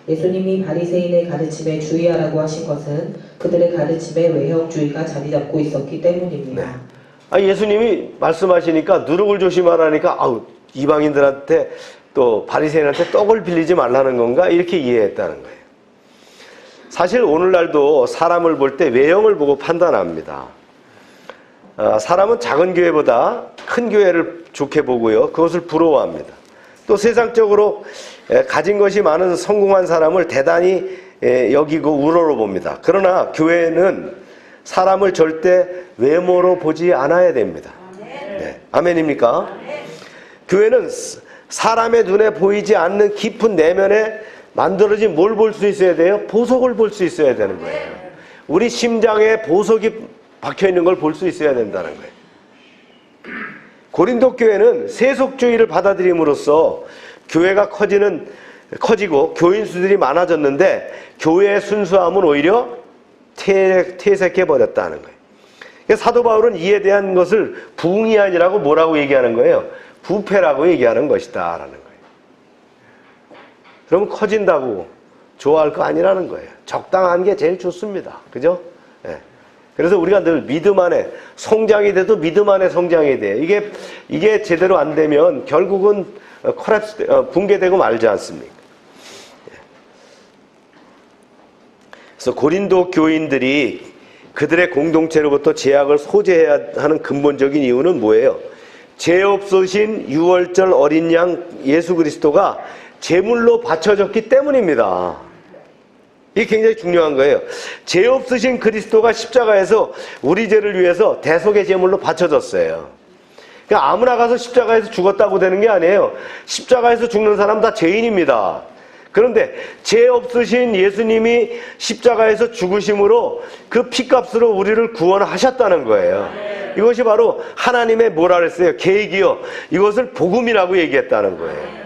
예수님이 바리새인의 가르침에 주의하라고 하신 것은 그들의 가르침에 외형주의가 자리잡고 있었기 때문입니다. 예수님이 말씀하시니까 누룩을 조심하라니까 이방인들한테 또 바리새인한테 떡을 빌리지 말라는 건가? 이렇게 이해했다는 거예요. 사실 오늘날도 사람을 볼 때 외형을 보고 판단합니다. 사람은 작은 교회보다 큰 교회를 좋게 보고요. 그것을 부러워합니다. 또 세상적으로 가진 것이 많은 성공한 사람을 대단히 여기고 우러러봅니다. 그러나 교회는 사람을 절대 외모로 보지 않아야 됩니다. 네. 아멘입니까? 교회는 사람의 눈에 보이지 않는 깊은 내면에 만들어진 뭘 볼 수 있어야 돼요? 보석을 볼 수 있어야 되는 거예요. 우리 심장에 보석이 박혀있는 걸 볼 수 있어야 된다는 거예요. 고린도 교회는 세속주의를 받아들임으로써 교회가 커지고 교인 수들이 많아졌는데 교회의 순수함은 오히려 퇴색해버렸다는 거예요. 그러니까 사도 바울은 이에 대한 것을 부흥이 아니라고 뭐라고 얘기하는 거예요? 부패라고 얘기하는 것이다 라는 거예요. 그러면 커진다고 좋아할 거 아니라는 거예요. 적당한 게 제일 좋습니다. 그죠? 예. 그래서 우리가 늘 믿음 안에 성장이 돼도 믿음 안에 성장이 돼요. 이게 제대로 안 되면 결국은 붕괴되고 말지 않습니까? 그래서 고린도 교인들이 그들의 공동체로부터 제약을 소재해야 하는 근본적인 이유는 뭐예요? 죄 없으신 유월절 어린 양 예수 그리스도가 제물로 바쳐졌기 때문입니다. 이게 굉장히 중요한 거예요. 죄 없으신 그리스도가 십자가에서 우리 죄를 위해서 대속의 제물로 바쳐졌어요. 그러니까 아무나 가서 십자가에서 죽었다고 되는 게 아니에요. 십자가에서 죽는 사람 다 죄인입니다. 그런데 죄 없으신 예수님이 십자가에서 죽으심으로 그 피값으로 우리를 구원하셨다는 거예요. 이것이 바로 하나님의 뭐라 그랬어요? 계획이요. 이것을 복음이라고 얘기했다는 거예요.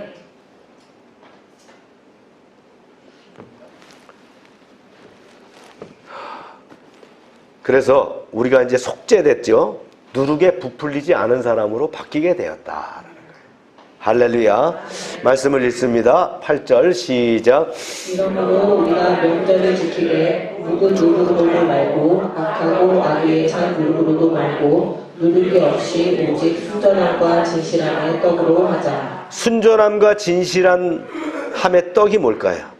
그래서 우리가 이제 속죄됐죠. 누룩에 부풀리지 않은 사람으로 바뀌게 되었다. 할렐루야. 말씀을 읽습니다. 8절 시작. 이러므로 우리가 명절을 지키되 묵은 누룩으로 말고 악하고 악의에 찬 누룩으로도 말고 누룩이 없이 오직 순전함과 진실함의 떡으로 하자. 순전함과 진실함의 떡이 뭘까요?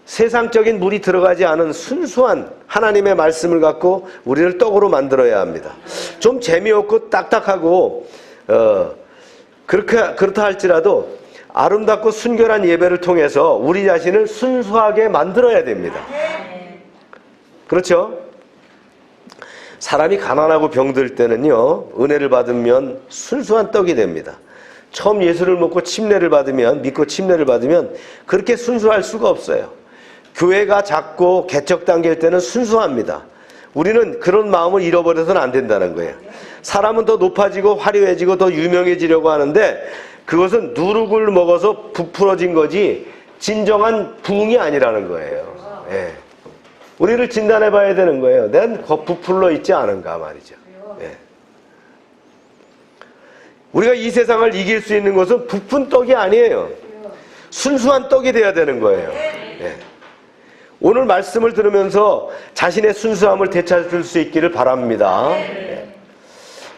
세상적인 물이 들어가지 않은 순수한 하나님의 말씀을 갖고 우리를 떡으로 만들어야 합니다. 좀 재미없고 딱딱하고 그렇다 할지라도 아름답고 순결한 예배를 통해서 우리 자신을 순수하게 만들어야 됩니다. 그렇죠? 사람이 가난하고 병들 때는요, 은혜를 받으면 순수한 떡이 됩니다. 처음 예수를 믿고 침례를 받으면 그렇게 순수할 수가 없어요. 교회가 작고 개척 단계일 때는 순수합니다. 우리는 그런 마음을 잃어버려서는 안 된다는 거예요. 사람은 더 높아지고 화려해지고 더 유명해지려고 하는데 그것은 누룩을 먹어서 부풀어진 거지 진정한 부흥이 아니라는 거예요. 예. 우리를 진단해 봐야 되는 거예요. 난 부풀러 있지 않은가 말이죠. 예. 우리가 이 세상을 이길 수 있는 것은 부푼 떡이 아니에요. 순수한 떡이 돼야 되는 거예요. 예. 오늘 말씀을 들으면서 자신의 순수함을 되찾을 수 있기를 바랍니다. 예.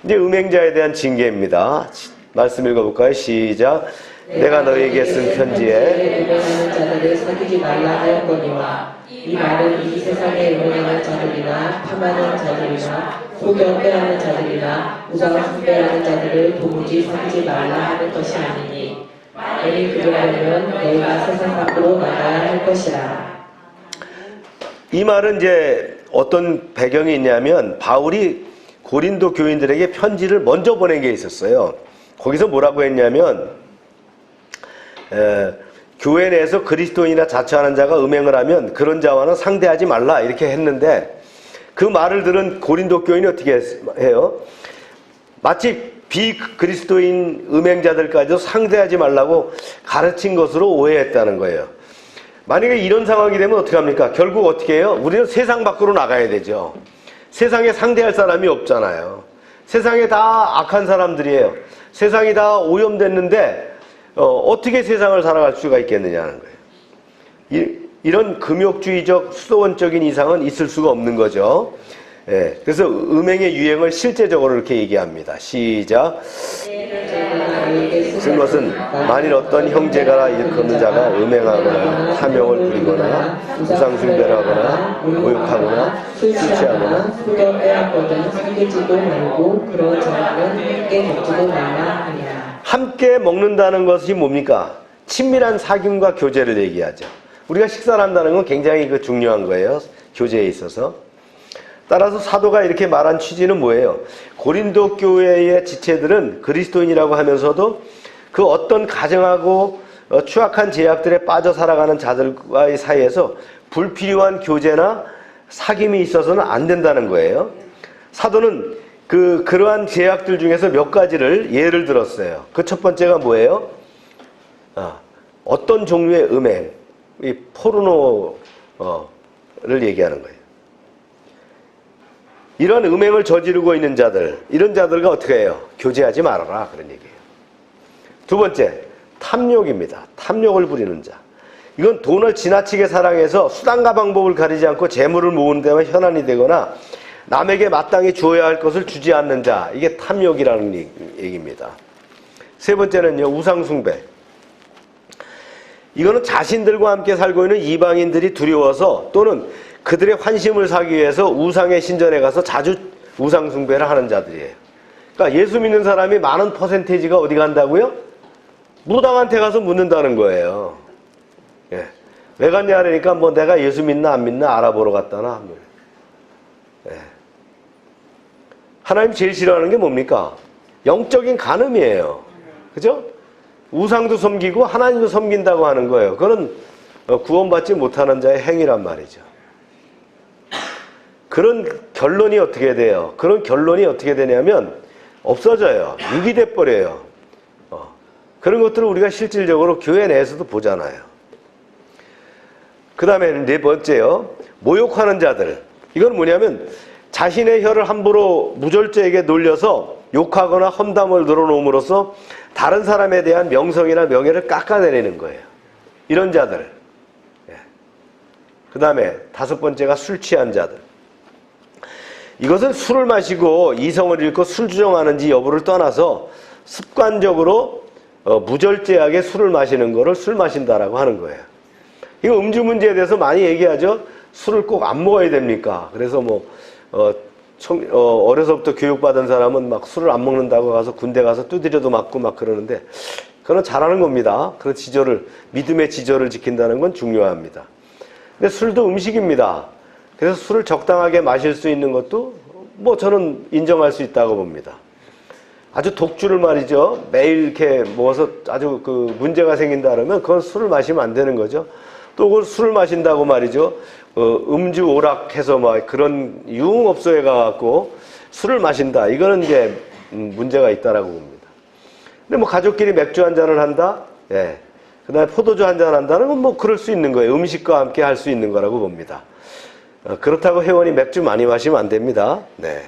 이제 음행자에 대한 징계입니다. 말씀 읽어볼까요? 시작. 내가 너희에게 쓴 편지에 음행하는 자들을 사귀지 말라 하였거니와 이 말은 이 세상에 음행하는 자들이나 탐하는 자들이나 소경배하는 자들이나 우상 숭배하는 자들을 도무지 사귀지 말라 하는 것이 아니니 만일 그러려면 너희가 세상 밖으로 나가야 할 것이라. 이 말은 이제 어떤 배경이 있냐면 바울이 고린도 교인들에게 편지를 먼저 보낸 게 있었어요. 거기서 뭐라고 했냐면 교회 내에서 그리스도인이나 자처하는 자가 음행을 하면 그런 자와는 상대하지 말라 이렇게 했는데 그 말을 들은 고린도 교인이 어떻게 해요? 마치 비그리스도인 음행자들까지도 상대하지 말라고 가르친 것으로 오해했다는 거예요. 만약에 이런 상황이 되면 어떻게 합니까? 결국 어떻게 해요? 우리는 세상 밖으로 나가야 되죠. 세상에 상대할 사람이 없잖아요. 세상에 다 악한 사람들이에요. 세상이 다 오염됐는데 어떻게 세상을 살아갈 수가 있겠느냐는 거예요. 이런 금욕주의적 수도원적인 이상은 있을 수가 없는 거죠. 예, 그래서 음행의 유행을 실제적으로 이렇게 얘기합니다. 시작. 쓴 것은 만일 어떤 형제가 일컫는 자가 음행하거나 탐욕을 부리거나 우상숭배를 하거나 모욕하거나 술 취하거나 술을 빼앗거든 삼키지도 말고 그런 자는 함께 먹지도 말라 하니라. 함께 먹는다는 것이 뭡니까? 친밀한 사귐과 교제를 얘기하죠. 우리가 식사를 한다는 건 굉장히 중요한 거예요. 교제에 있어서. 따라서 사도가 이렇게 말한 취지는 뭐예요? 고린도 교회의 지체들은 그리스도인이라고 하면서도 그 어떤 가정하고 추악한 제약들에 빠져 살아가는 자들과의 사이에서 불필요한 교제나 사귐이 있어서는 안 된다는 거예요. 사도는 그러한 제약들 중에서 몇 가지를 예를 들었어요. 그 첫 번째가 뭐예요? 어떤 종류의 음행, 이 포르노를 얘기하는 거예요. 이런 음행을 저지르고 있는 자들, 이런 자들과 어떻게 해요? 교제하지 말아라, 그런 얘기예요. 두 번째, 탐욕입니다. 탐욕을 부리는 자. 이건 돈을 지나치게 사랑해서 수단과 방법을 가리지 않고 재물을 모으는 데만 현안이 되거나 남에게 마땅히 주어야 할 것을 주지 않는 자, 이게 탐욕이라는 얘기입니다. 세 번째는요, 우상숭배. 이거는 자신들과 함께 살고 있는 이방인들이 두려워서 또는 그들의 환심을 사기 위해서 우상의 신전에 가서 자주 우상숭배를 하는 자들이에요. 그러니까 예수 믿는 사람이 많은 퍼센테이지가 어디 간다고요? 무당한테 가서 묻는다는 거예요. 예. 왜 갔냐 그러니까 뭐 내가 예수 믿나 안 믿나 알아보러 갔다나. 예. 하나님 제일 싫어하는 게 뭡니까? 영적인 간음이에요. 그죠? 우상도 섬기고 하나님도 섬긴다고 하는 거예요. 그건 구원받지 못하는 자의 행위란 말이죠. 그런 결론이 어떻게 돼요? 그런 결론이 어떻게 되냐면 없어져요. 유기돼 버려요. 그런 것들을 우리가 실질적으로 교회 내에서도 보잖아요. 그 다음에 네 번째요. 모욕하는 자들. 이건 뭐냐면 자신의 혀를 함부로 무절제에게 놀려서 욕하거나 험담을 늘어놓음으로써 다른 사람에 대한 명성이나 명예를 깎아내리는 거예요. 이런 자들. 그 다음에 다섯 번째가 술 취한 자들. 이것은 술을 마시고 이성을 잃고 술 주정하는지 여부를 떠나서 습관적으로 무절제하게 술을 마시는 거를 술 마신다라고 하는 거예요. 이거 음주 문제에 대해서 많이 얘기하죠. 술을 꼭 안 먹어야 됩니까? 그래서 어려서부터 교육받은 사람은 막 술을 안 먹는다고 가서 군대 가서 두드려도 맞고 막 그러는데 그건 잘하는 겁니다. 그런 믿음의 지절을 지킨다는 건 중요합니다. 근데 술도 음식입니다. 그래서 술을 적당하게 마실 수 있는 것도 저는 인정할 수 있다고 봅니다. 아주 독주를 말이죠. 매일 이렇게 먹어서 아주 문제가 생긴다 그러면 그건 술을 마시면 안 되는 거죠. 또 그걸 술을 마신다고 말이죠. 음주 오락해서 그런 유흥업소에 가갖고 술을 마신다. 이거는 이제 문제가 있다라고 봅니다. 근데 가족끼리 맥주 한 잔을 한다. 예. 그 다음에 포도주 한 잔 한다는 건 그럴 수 있는 거예요. 음식과 함께 할 수 있는 거라고 봅니다. 그렇다고 회원이 맥주 많이 마시면 안 됩니다. 네.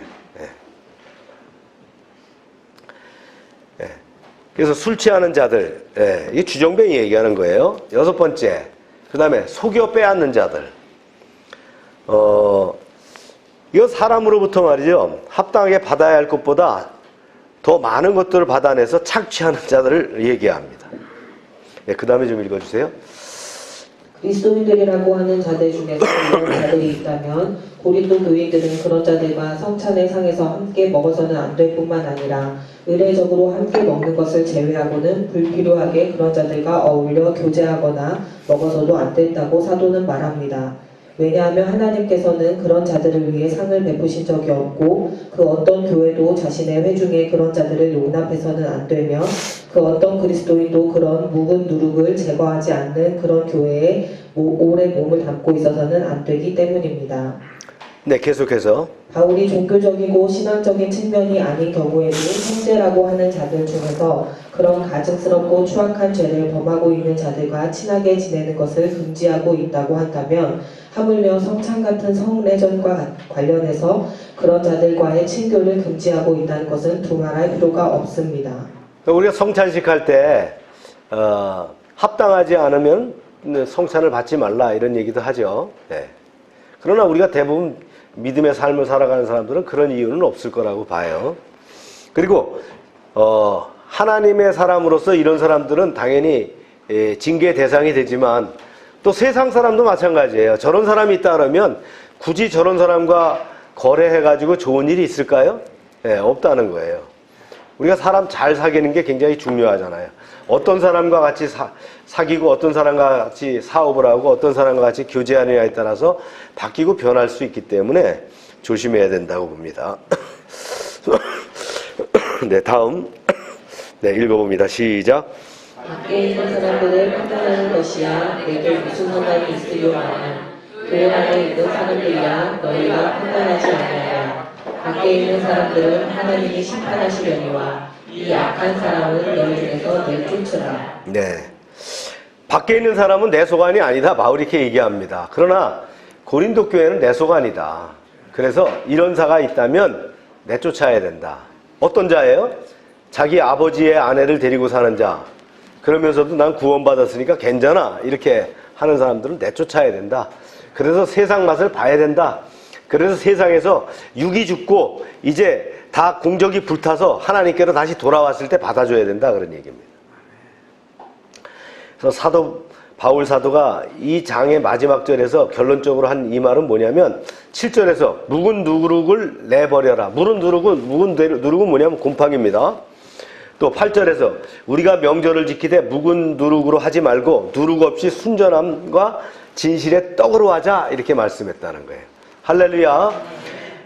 그래서 술 취하는 자들, 이게 주정뱅이 얘기하는 거예요. 여섯 번째, 그 다음에 속여 빼앗는 자들. 이거 사람으로부터 말이죠. 합당하게 받아야 할 것보다 더 많은 것들을 받아내서 착취하는 자들을 얘기합니다. 그 다음에 좀 읽어주세요. 그리스도인들이라고 하는 자들 중에서 이런 자들이 있다면 고린도 교인들은 그런 자들과 성찬의 상에서 함께 먹어서는 안 될 뿐만 아니라 의례적으로 함께 먹는 것을 제외하고는 불필요하게 그런 자들과 어울려 교제하거나 먹어서도 안 된다고 사도는 말합니다. 왜냐하면 하나님께서는 그런 자들을 위해 상을 베푸신 적이 없고 그 어떤 교회도 자신의 회중에 그런 자들을 용납해서는 안 되며 그 어떤 그리스도인도 그런 묵은 누룩을 제거하지 않는 그런 교회에 오래 몸을 담고 있어서는 안 되기 때문입니다. 네, 계속해서. 바울이 종교적이고 신앙적인 측면이 아닌 경우에도 형제라고 하는 자들 중에서 그런 가증스럽고 추악한 죄를 범하고 있는 자들과 친하게 지내는 것을 금지하고 있다고 한다면 하물며 성찬 같은 성례전과 관련해서 그런 자들과의 친교를 금지하고 있다는 것은 두말할 필요가 없습니다. 우리가 성찬식 할 때 합당하지 않으면 성찬을 받지 말라 이런 얘기도 하죠. 네. 그러나 우리가 대부분 믿음의 삶을 살아가는 사람들은 그런 이유는 없을 거라고 봐요. 그리고 하나님의 사람으로서 이런 사람들은 당연히 징계 대상이 되지만 또 세상 사람도 마찬가지예요. 저런 사람이 있다 그러면 굳이 저런 사람과 거래해가지고 좋은 일이 있을까요? 네, 없다는 거예요. 우리가 사람 잘 사귀는 게 굉장히 중요하잖아요. 어떤 사람과 같이 사귀고 어떤 사람과 같이 사업을 하고 어떤 사람과 같이 교제하느냐에 따라서 바뀌고 변할 수 있기 때문에 조심해야 된다고 봅니다. 네, 다음. 네, 읽어봅니다. 시작. 밖에 있는 사람들을 판단하는 것이야 내게 무슨 상관이 있으려마는 교회 안에 있는 사람들이야 너희가 판단하지 않느냐. 밖에 있는 사람들은 하나님이 심판하시려니와 이 악한 사람은 너희 중에서 내쫓으라. 네. 밖에 있는 사람은 내 소관이 아니다. 바울이 이렇게 얘기합니다. 그러나 고린도 교회는 내 소관이다. 그래서 이런 자가 있다면 내쫓아야 된다. 어떤 자예요? 자기 아버지의 아내를 데리고 사는 자. 그러면서도 난 구원받았으니까 괜찮아. 이렇게 하는 사람들은 내쫓아야 된다. 그래서 세상 맛을 봐야 된다. 그래서 세상에서 육이 죽고 이제 다 공적이 불타서 하나님께로 다시 돌아왔을 때 받아줘야 된다. 그런 얘기입니다. 그래서 바울 사도가 이 장의 마지막 절에서 결론적으로 한 이 말은 뭐냐면 7절에서 묵은 누룩을 내버려라. 묵은 누룩은 뭐냐면 곰팡입니다. 또 8절에서 우리가 명절을 지키되 묵은 누룩으로 하지 말고 누룩 없이 순전함과 진실의 떡으로 하자 이렇게 말씀했다는 거예요. 할렐루야.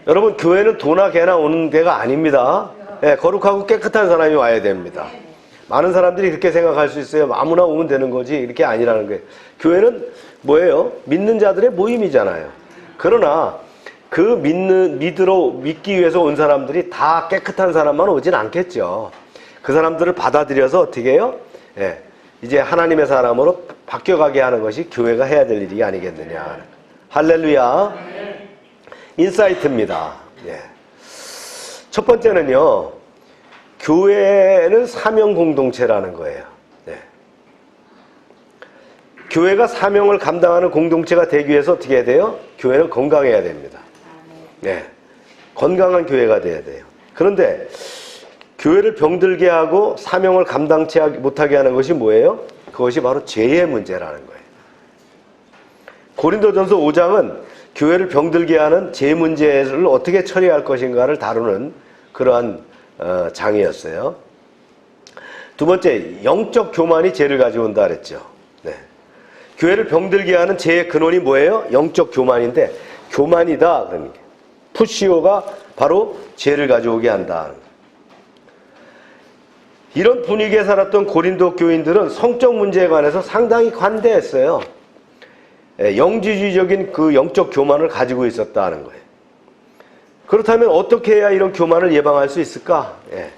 여러분 교회는 도나 개나 오는 데가 아닙니다. 네, 거룩하고 깨끗한 사람이 와야 됩니다. 많은 사람들이 그렇게 생각할 수 있어요. 아무나 오면 되는 거지 이렇게 아니라는 거예요. 교회는 뭐예요? 믿는 자들의 모임이잖아요. 그러나 그 믿기 위해서 온 사람들이 다 깨끗한 사람만 오진 않겠죠. 그 사람들을 받아들여서 어떻게 해요? 예, 이제 하나님의 사람으로 바뀌어가게 하는 것이 교회가 해야 될 일이 아니겠느냐. 할렐루야. 인사이트입니다. 예. 첫 번째는요, 교회는 사명 공동체라는 거예요. 네. 교회가 사명을 감당하는 공동체가 되기 위해서 어떻게 해야 돼요? 교회는 건강해야 됩니다. 네. 건강한 교회가 돼야 돼요. 그런데 교회를 병들게 하고 사명을 감당치 못하게 하는 것이 뭐예요? 그것이 바로 죄의 문제라는 거예요. 고린도전서 5장은 교회를 병들게 하는 죄 문제를 어떻게 처리할 것인가를 다루는 그러한 장이었어요. 두 번째, 영적 교만이 죄를 가져온다 그랬죠. 네. 교회를 병들게 하는 죄의 근원이 뭐예요? 영적 교만인데 교만이다. 그러니까 푸시오가 바로 죄를 가져오게 한다. 이런 분위기에 살았던 고린도 교인들은 성적 문제에 관해서 상당히 관대했어요. 영지주의적인 그 영적 교만을 가지고 있었다는 거예요. 그렇다면 어떻게 해야 이런 교만을 예방할 수 있을까? 예.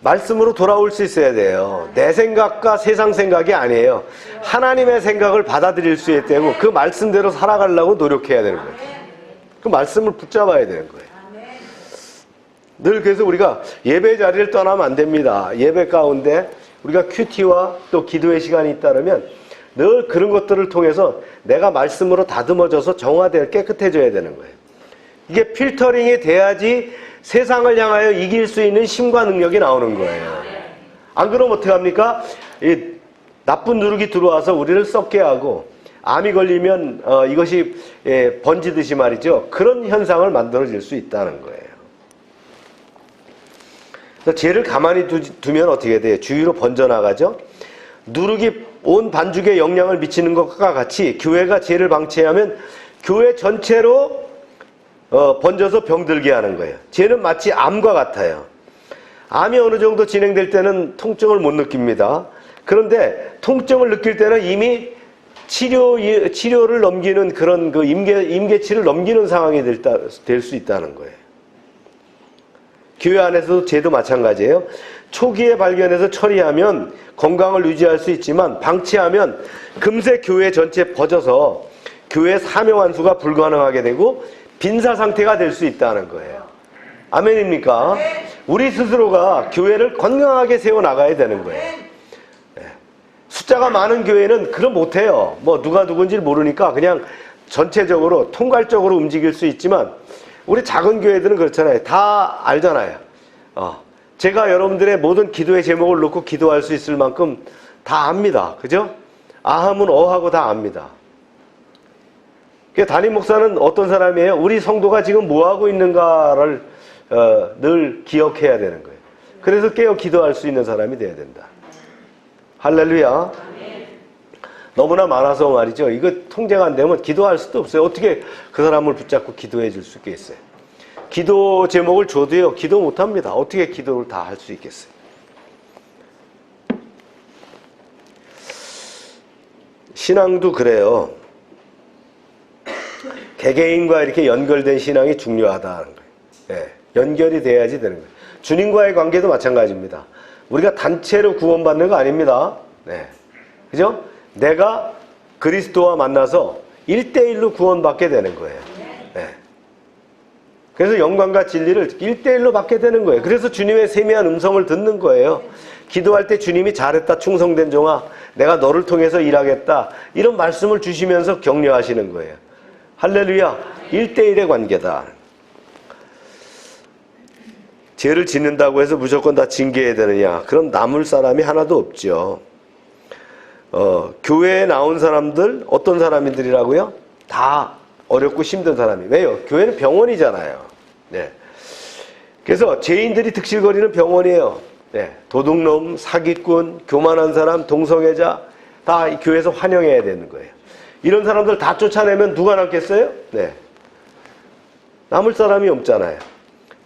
말씀으로 돌아올 수 있어야 돼요. 내 생각과 세상 생각이 아니에요. 하나님의 생각을 받아들일 수 있어야 되고 그 말씀대로 살아가려고 노력해야 되는 거예요. 그 말씀을 붙잡아야 되는 거예요. 늘 그래서 우리가 예배 자리를 떠나면 안 됩니다. 예배 가운데 우리가 큐티와 또 기도의 시간이 있다면 늘 그런 것들을 통해서 내가 말씀으로 다듬어져서 정화되어 깨끗해져야 되는 거예요. 이게 필터링이 돼야지 세상을 향하여 이길 수 있는 힘과 능력이 나오는 거예요. 안 그러면 어떡합니까? 이 나쁜 누룩이 들어와서 우리를 썩게 하고 암이 걸리면 이것이 번지듯이 말이죠. 그런 현상을 만들어질 수 있다는 거예요. 그래서 죄를 가만히 두면 어떻게 돼요? 주위로 번져나가죠. 누룩이 온 반죽에 영향을 미치는 것과 같이 교회가 죄를 방치하면 교회 전체로 번져서 병들게 하는 거예요. 죄는 마치 암과 같아요. 암이 어느 정도 진행될 때는 통증을 못 느낍니다. 그런데 통증을 느낄 때는 이미 치료를 넘기는 그런 그 임계치를 넘기는 상황이 될 수 있다는 거예요. 교회 안에서도 죄도 마찬가지예요. 초기에 발견해서 처리하면 건강을 유지할 수 있지만 방치하면 금세 교회 전체에 퍼져서 교회 사명 완수가 불가능하게 되고 빈사 상태가 될 수 있다는 거예요. 아멘입니까? 우리 스스로가 교회를 건강하게 세워나가야 되는 거예요. 숫자가 많은 교회는 그럼 못해요. 뭐 누가 누군지 모르니까 그냥 전체적으로 통괄적으로 움직일 수 있지만 우리 작은 교회들은 그렇잖아요. 다 알잖아요. 제가 여러분들의 모든 기도의 제목을 놓고 기도할 수 있을 만큼 다 압니다. 그죠? 아하면 어하고 다 압니다. 담임 목사는 어떤 사람이에요? 우리 성도가 지금 뭐하고 있는가를 늘 기억해야 되는 거예요. 그래서 깨어 기도할 수 있는 사람이 돼야 된다. 할렐루야. 너무나 많아서 말이죠. 이거 통제가 안 되면 기도할 수도 없어요. 어떻게 그 사람을 붙잡고 기도해 줄 수 있겠어요? 기도 제목을 줘도요, 기도 못 합니다. 어떻게 기도를 다 할 수 있겠어요? 신앙도 그래요. 개개인과 이렇게 연결된 신앙이 중요하다는 거예요. 예, 연결이 돼야지 되는 거예요. 주님과의 관계도 마찬가지입니다. 우리가 단체로 구원받는 거 아닙니다. 네. 그죠? 내가 그리스도와 만나서 1대1로 구원받게 되는 거예요. 네. 그래서 영광과 진리를 1대1로 받게 되는 거예요. 그래서 주님의 세미한 음성을 듣는 거예요. 기도할 때 주님이 잘했다, 충성된 종아, 내가 너를 통해서 일하겠다, 이런 말씀을 주시면서 격려하시는 거예요. 할렐루야. 1대1의 관계다. 죄를 짓는다고 해서 무조건 다 징계해야 되느냐? 그럼 남을 사람이 하나도 없죠. 교회에 나온 사람들, 어떤 사람들이라고요? 다 어렵고 힘든 사람이. 왜요? 교회는 병원이잖아요. 네. 그래서 죄인들이 득실거리는 병원이에요. 네. 도둑놈, 사기꾼, 교만한 사람, 동성애자, 다 이 교회에서 환영해야 되는 거예요. 이런 사람들 다 쫓아내면 누가 남겠어요? 네. 남을 사람이 없잖아요.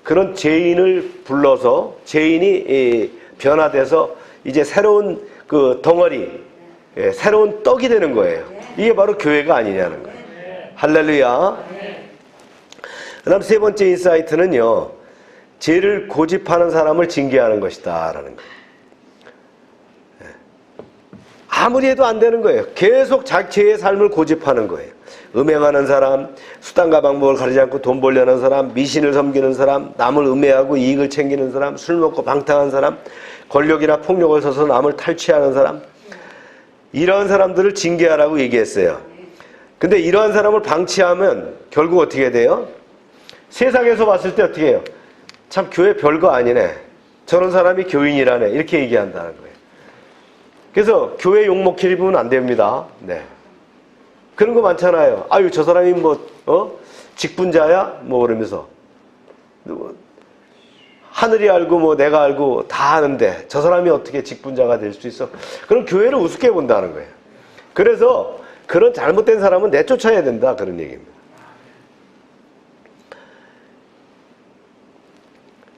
그런 죄인을 불러서 죄인이 변화돼서 이제 새로운 그 덩어리, 새로운 떡이 되는 거예요. 이게 바로 교회가 아니냐는 거예요. 할렐루야. 그다음 세 번째 인사이트는요, 죄를 고집하는 사람을 징계하는 것이다 라는 거예요. 아무리 해도 안 되는 거예요. 계속 자기의 삶을 고집하는 거예요. 음행하는 사람, 수단과 방법을 가리지 않고 돈 벌려는 사람, 미신을 섬기는 사람, 남을 음해하고 이익을 챙기는 사람, 술 먹고 방탕한 사람, 권력이나 폭력을 써서 남을 탈취하는 사람, 이러한 사람들을 징계하라고 얘기했어요. 근데 이러한 사람을 방치하면 결국 어떻게 돼요? 세상에서 봤을 때 어떻게 해요? 참 교회 별거 아니네, 저런 사람이 교인이라네, 이렇게 얘기한다는 거예요. 그래서 교회 욕먹힐 입으면 안 됩니다. 네. 그런 거 많잖아요. 아유, 저 사람이 직분자야? 뭐 그러면서. 하늘이 알고 뭐 내가 알고 다 아는데 저 사람이 어떻게 직분자가 될 수 있어? 그럼 교회를 우습게 본다는 거예요. 그래서 그런 잘못된 사람은 내쫓아야 된다, 그런 얘기입니다.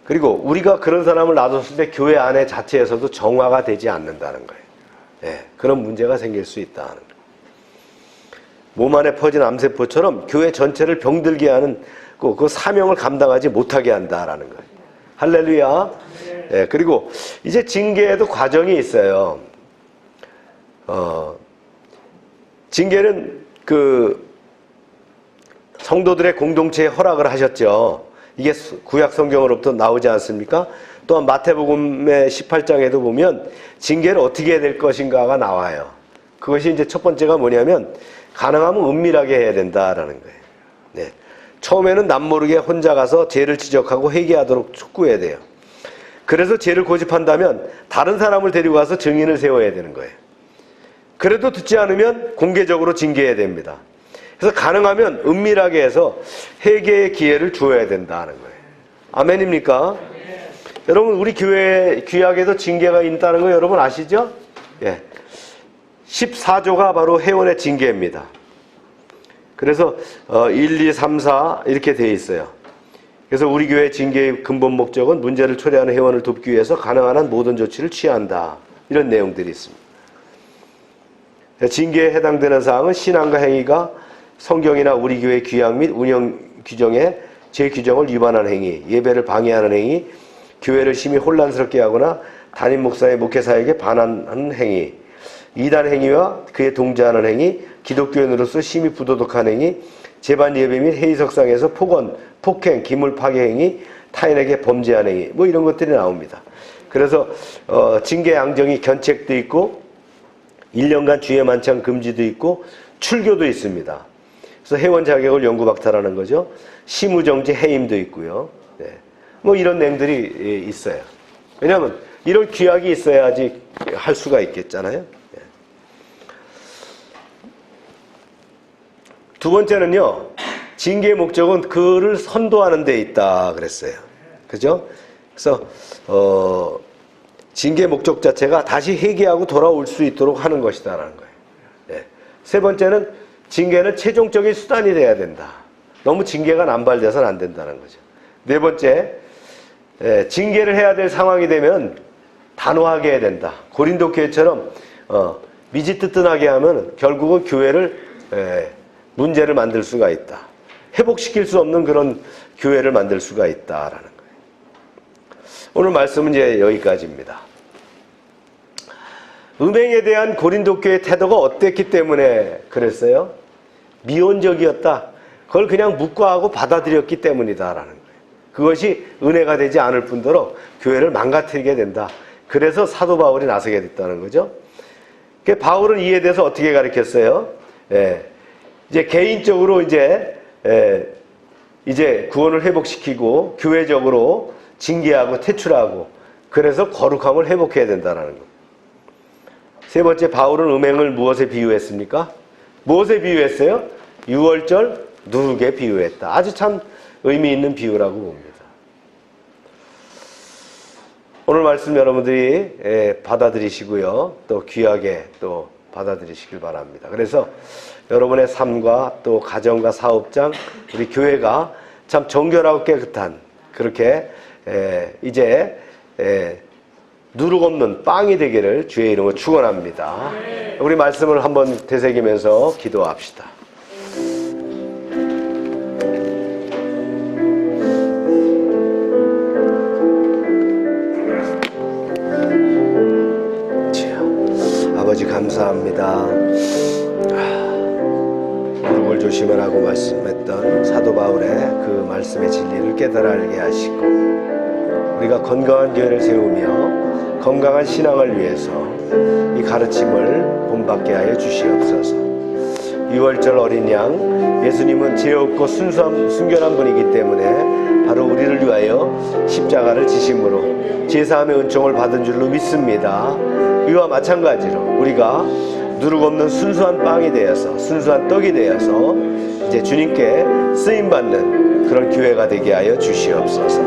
그리고 우리가 그런 사람을 놔뒀을 때 교회 안에 자체에서도 정화가 되지 않는다는 거예요. 네, 그런 문제가 생길 수 있다는 거예요. 몸 안에 퍼진 암세포처럼 교회 전체를 병들게 하는 그 사명을 감당하지 못하게 한다라는 거예요. 할렐루야. 네, 그리고 이제 징계에도 과정이 있어요. 징계는 그 성도들의 공동체에 허락을 하셨죠. 이게 구약 성경으로부터 나오지 않습니까? 또한 마태복음의 18장에도 보면 징계를 어떻게 해야 될 것인가가 나와요. 그것이 이제 첫 번째가 뭐냐면 가능하면 은밀하게 해야 된다라는 거예요. 네. 처음에는 남모르게 혼자 가서 죄를 지적하고 회개하도록 촉구해야 돼요. 그래서 죄를 고집한다면 다른 사람을 데리고 가서 증인을 세워야 되는 거예요. 그래도 듣지 않으면 공개적으로 징계해야 됩니다. 그래서 가능하면 은밀하게 해서 회개의 기회를 주어야 된다는 거예요. 아멘입니까? 여러분, 우리 교회 규약에도 징계가 있다는 거 여러분 아시죠? 예. 14조가 바로 회원의 징계입니다. 그래서 1, 2, 3, 4 이렇게 되어 있어요. 그래서 우리 교회 징계의 근본 목적은 문제를 초래하는 회원을 돕기 위해서 가능한 한 모든 조치를 취한다. 이런 내용들이 있습니다. 징계에 해당되는 사항은 신앙과 행위가 성경이나 우리 교회 규약 및 운영 규정의 제규정을 위반한 행위, 예배를 방해하는 행위, 교회를 심히 혼란스럽게 하거나 담임 목사의 목회사에게 반하는 행위, 이단 행위와 그에 동조하는 행위, 기독교인으로서 심히 부도덕한 행위, 재반 예배 및 회의석상에서 폭언, 폭행, 기물 파괴 행위, 타인에게 범죄하는 행위, 뭐 이런 것들이 나옵니다. 그래서 징계 양정이 견책도 있고 1년간 주의 만찬 금지도 있고 출교도 있습니다. 그래서 회원 자격을 영구박탈하는 거죠. 심우정지 해임도 있고요. 네. 뭐 이런 내용들이 있어요. 왜냐하면 이런 규약이 있어야지 할 수가 있겠잖아요. 네. 두 번째는요, 징계의 목적은 그를 선도하는 데 있다 그랬어요. 그죠? 그래서 징계의 목적 자체가 다시 회개하고 돌아올 수 있도록 하는 것이다라는 거예요. 네. 세 번째는 징계는 최종적인 수단이 돼야 된다. 너무 징계가 남발돼서는 안 된다는 거죠. 네 번째, 징계를 해야 될 상황이 되면 단호하게 해야 된다. 고린도 교회처럼 미지뜨뜨하게 하면 결국은 교회를 문제를 만들 수가 있다. 회복시킬 수 없는 그런 교회를 만들 수가 있다라는 거예요. 오늘 말씀은 이제 여기까지입니다. 음행에 대한 고린도 교회의 태도가 어땠기 때문에 그랬어요? 미온적이었다. 그걸 그냥 묵과하고 받아들였기 때문이다라는 거예요. 그것이 은혜가 되지 않을 뿐더러 교회를 망가뜨리게 된다. 그래서 사도 바울이 나서게 됐다는 거죠. 바울은 이에 대해서 어떻게 가르쳤어요? 이제 개인적으로 이제 구원을 회복시키고 교회적으로 징계하고 퇴출하고 그래서 거룩함을 회복해야 된다는 것. 세 번째, 바울은 음행을 무엇에 비유했습니까? 무엇에 비유했어요? 유월절 누룩에 비유했다. 아주 참 의미 있는 비유라고 봅니다. 오늘 말씀 여러분들이 받아들이시고요. 또 귀하게 또 받아들이시길 바랍니다. 그래서 여러분의 삶과 또 가정과 사업장, 우리 교회가 참 정결하고 깨끗한 그렇게 이제 누룩 없는 빵이 되기를 주의 이름으로 축원합니다. 우리 말씀을 한번 되새기면서 기도합시다. 아버지 감사합니다. 누룩을 조심하라고 말씀했던 사도 바울의 그 말씀의 진리를 깨달아 알게 하시고 우리가 건강한 교회를 세우며 건강한 신앙을 위해서 이 가르침을 본받게 하여 주시옵소서. 6월절 어린 양 예수님은 죄 없고 순결한 분이기 때문에 바로 우리를 위하여 십자가를 지심으로 제사함의 은총을 받은 줄로 믿습니다. 이와 마찬가지로 우리가 누룩 없는 순수한 빵이 되어서 순수한 떡이 되어서 이제 주님께 쓰임받는 그런 교회가 되게 하여 주시옵소서.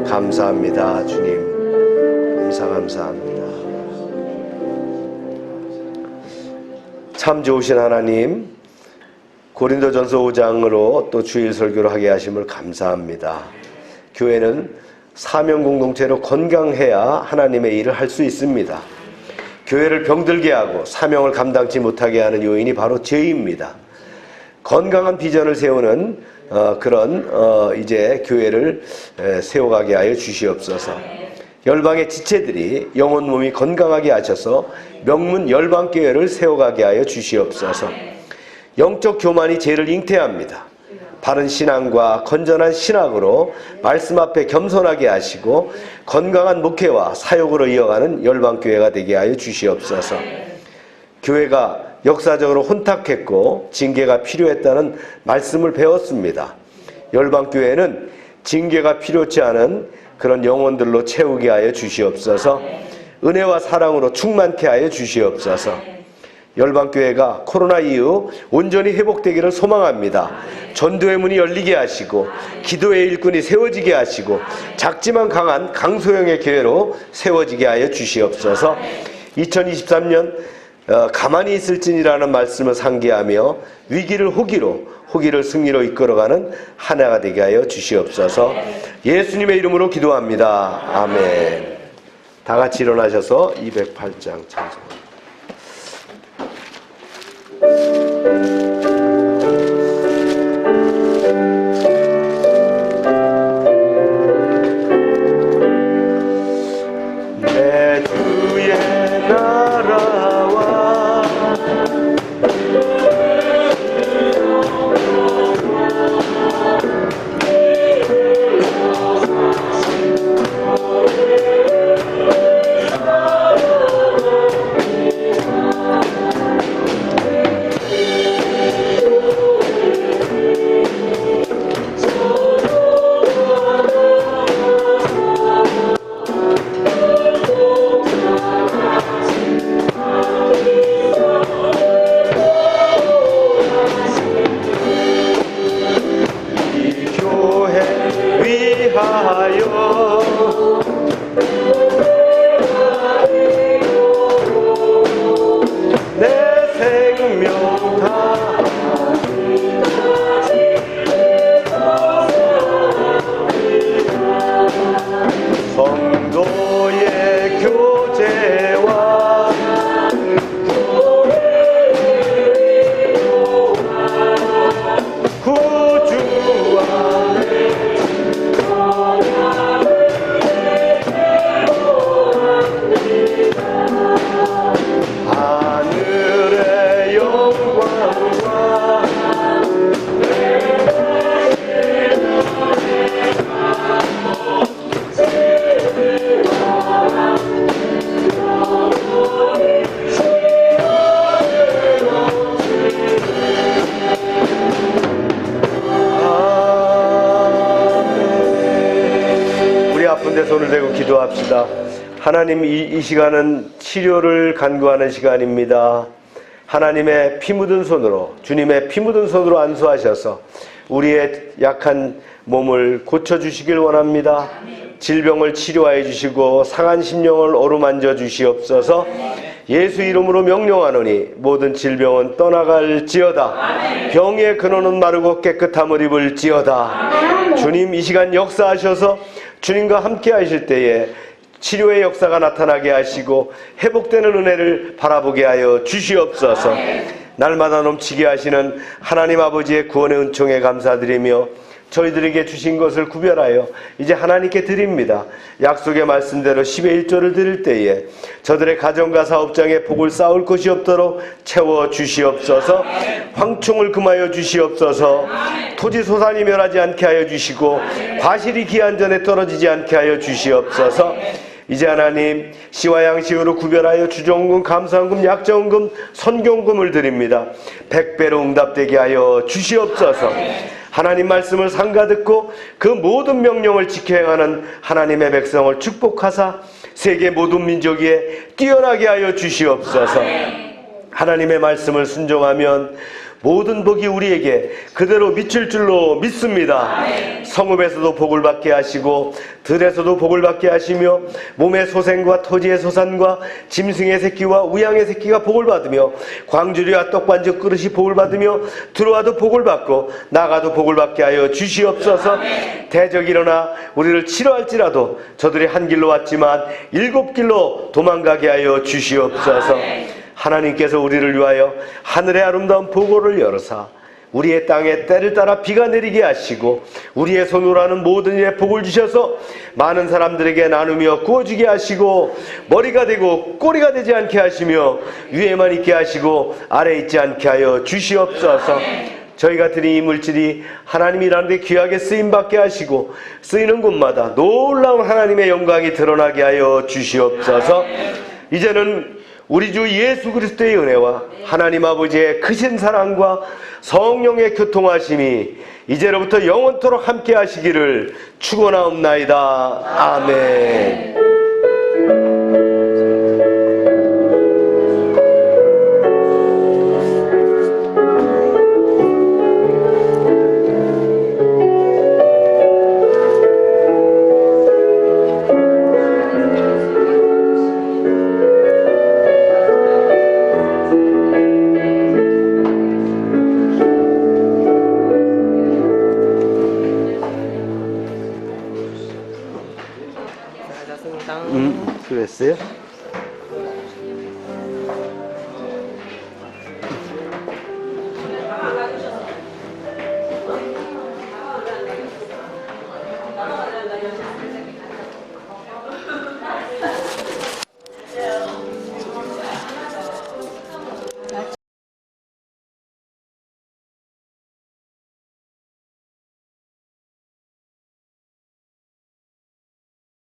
감사합니다. 주님 감사합니다. 참 좋으신 하나님, 고린도전서 5장으로 또 주일 설교를 하게 하심을 감사합니다. 교회는 사명 공동체로 건강해야 하나님의 일을 할 수 있습니다. 교회를 병들게 하고 사명을 감당치 못하게 하는 요인이 바로 죄입니다. 건강한 비전을 세우는 그런 이제 교회를 세워가게 하여 주시옵소서. 열방의 지체들이 영혼 몸이 건강하게 하셔서 명문 열방교회를 세워가게 하여 주시옵소서. 영적 교만이 죄를 잉태합니다. 바른 신앙과 건전한 신학으로 말씀 앞에 겸손하게 하시고 건강한 목회와 사역으로 이어가는 열방교회가 되게 하여 주시옵소서. 교회가 역사적으로 혼탁했고 징계가 필요했다는 말씀을 배웠습니다. 열방교회는 징계가 필요치 않은 그런 영혼들로 채우게 하여 주시옵소서. 은혜와 사랑으로 충만케 하여 주시옵소서. 열방교회가 코로나 이후 온전히 회복되기를 소망합니다. 전도의 문이 열리게 하시고 기도의 일꾼이 세워지게 하시고 작지만 강한 강소형의 교회로 세워지게 하여 주시옵소서. 2023년 가만히 있을지니라는 말씀을 상기하며 위기를 호기로, 호기를 승리로 이끌어가는 한 해가 되게 하여 주시옵소서. 예수님의 이름으로 기도합니다. 아멘. 다 같이 일어나셔서 208장 찬송. 내 주의 나라와 이 교회 위하여 내 생명 다 성도의 교제와 구주와 하늘의 영광과 우리 아픈 데 손을 대고 기도합시다. 하나님, 이 시간은 치료를 간구하는 시간입니다. 하나님의 피 묻은 손으로, 주님의 피 묻은 손으로 안수하셔서 우리의 약한 몸을 고쳐주시길 원합니다. 질병을 치료하여 주시고 상한 심령을 어루만져 주시옵소서. 예수 이름으로 명령하노니 모든 질병은 떠나갈지어다. 병의 근원은 마르고 깨끗함을 입을지어다. 주님, 이 시간 역사하셔서 주님과 함께 하실 때에 치료의 역사가 나타나게 하시고 회복되는 은혜를 바라보게 하여 주시옵소서. 날마다 넘치게 하시는 하나님 아버지의 구원의 은총에 감사드리며 저희들에게 주신 것을 구별하여 이제 하나님께 드립니다. 약속의 말씀대로 10의 1조를 드릴 때에 저들의 가정과 사업장에 복을 쌓을 것이 없도록 채워 주시옵소서. 황충을 금하여 주시옵소서. 토지 소산이 멸하지 않게 하여 주시고 과실이 기한 전에 떨어지지 않게 하여 주시옵소서. 이제 하나님, 시와 양식으로 구별하여 주정금, 감사원금, 약정금, 선경금을 드립니다. 100배로 응답되게 하여 주시옵소서. 하나님 말씀을 상가듣고 그 모든 명령을 지켜 행하는 하나님의 백성을 축복하사 세계 모든 민족 위에 뛰어나게 하여 주시옵소서. 하나님의 말씀을 순종하면 모든 복이 우리에게 그대로 미칠 줄로 믿습니다. 성읍에서도 복을 받게 하시고 들에서도 복을 받게 하시며 몸의 소생과 토지의 소산과 짐승의 새끼와 우양의 새끼가 복을 받으며 광주리와 떡반죽 그릇이 복을 받으며 들어와도 복을 받고 나가도 복을 받게 하여 주시옵소서. 대적이 일어나 우리를 치료할지라도 저들이 한 길로 왔지만 7길로 도망가게 하여 주시옵소서. 하나님께서 우리를 위하여 하늘의 아름다운 보고를 열어사 우리의 땅에 때를 따라 비가 내리게 하시고 우리의 손으로 하는 모든 일에 복을 주셔서 많은 사람들에게 나누며 구워주게 하시고 머리가 되고 꼬리가 되지 않게 하시며 위에만 있게 하시고 아래에 있지 않게 하여 주시옵소서. 저희가 드린 이 물질이 하나님이라는 데 귀하게 쓰임받게 하시고 쓰이는 곳마다 놀라운 하나님의 영광이 드러나게 하여 주시옵소서. 이제는 우리 주 예수 그리스도의 은혜와 하나님 아버지의 크신 사랑과 성령의 교통하심이 이제로부터 영원토록 함께 하시기를 축원하옵나이다. 아멘. 그랬어요?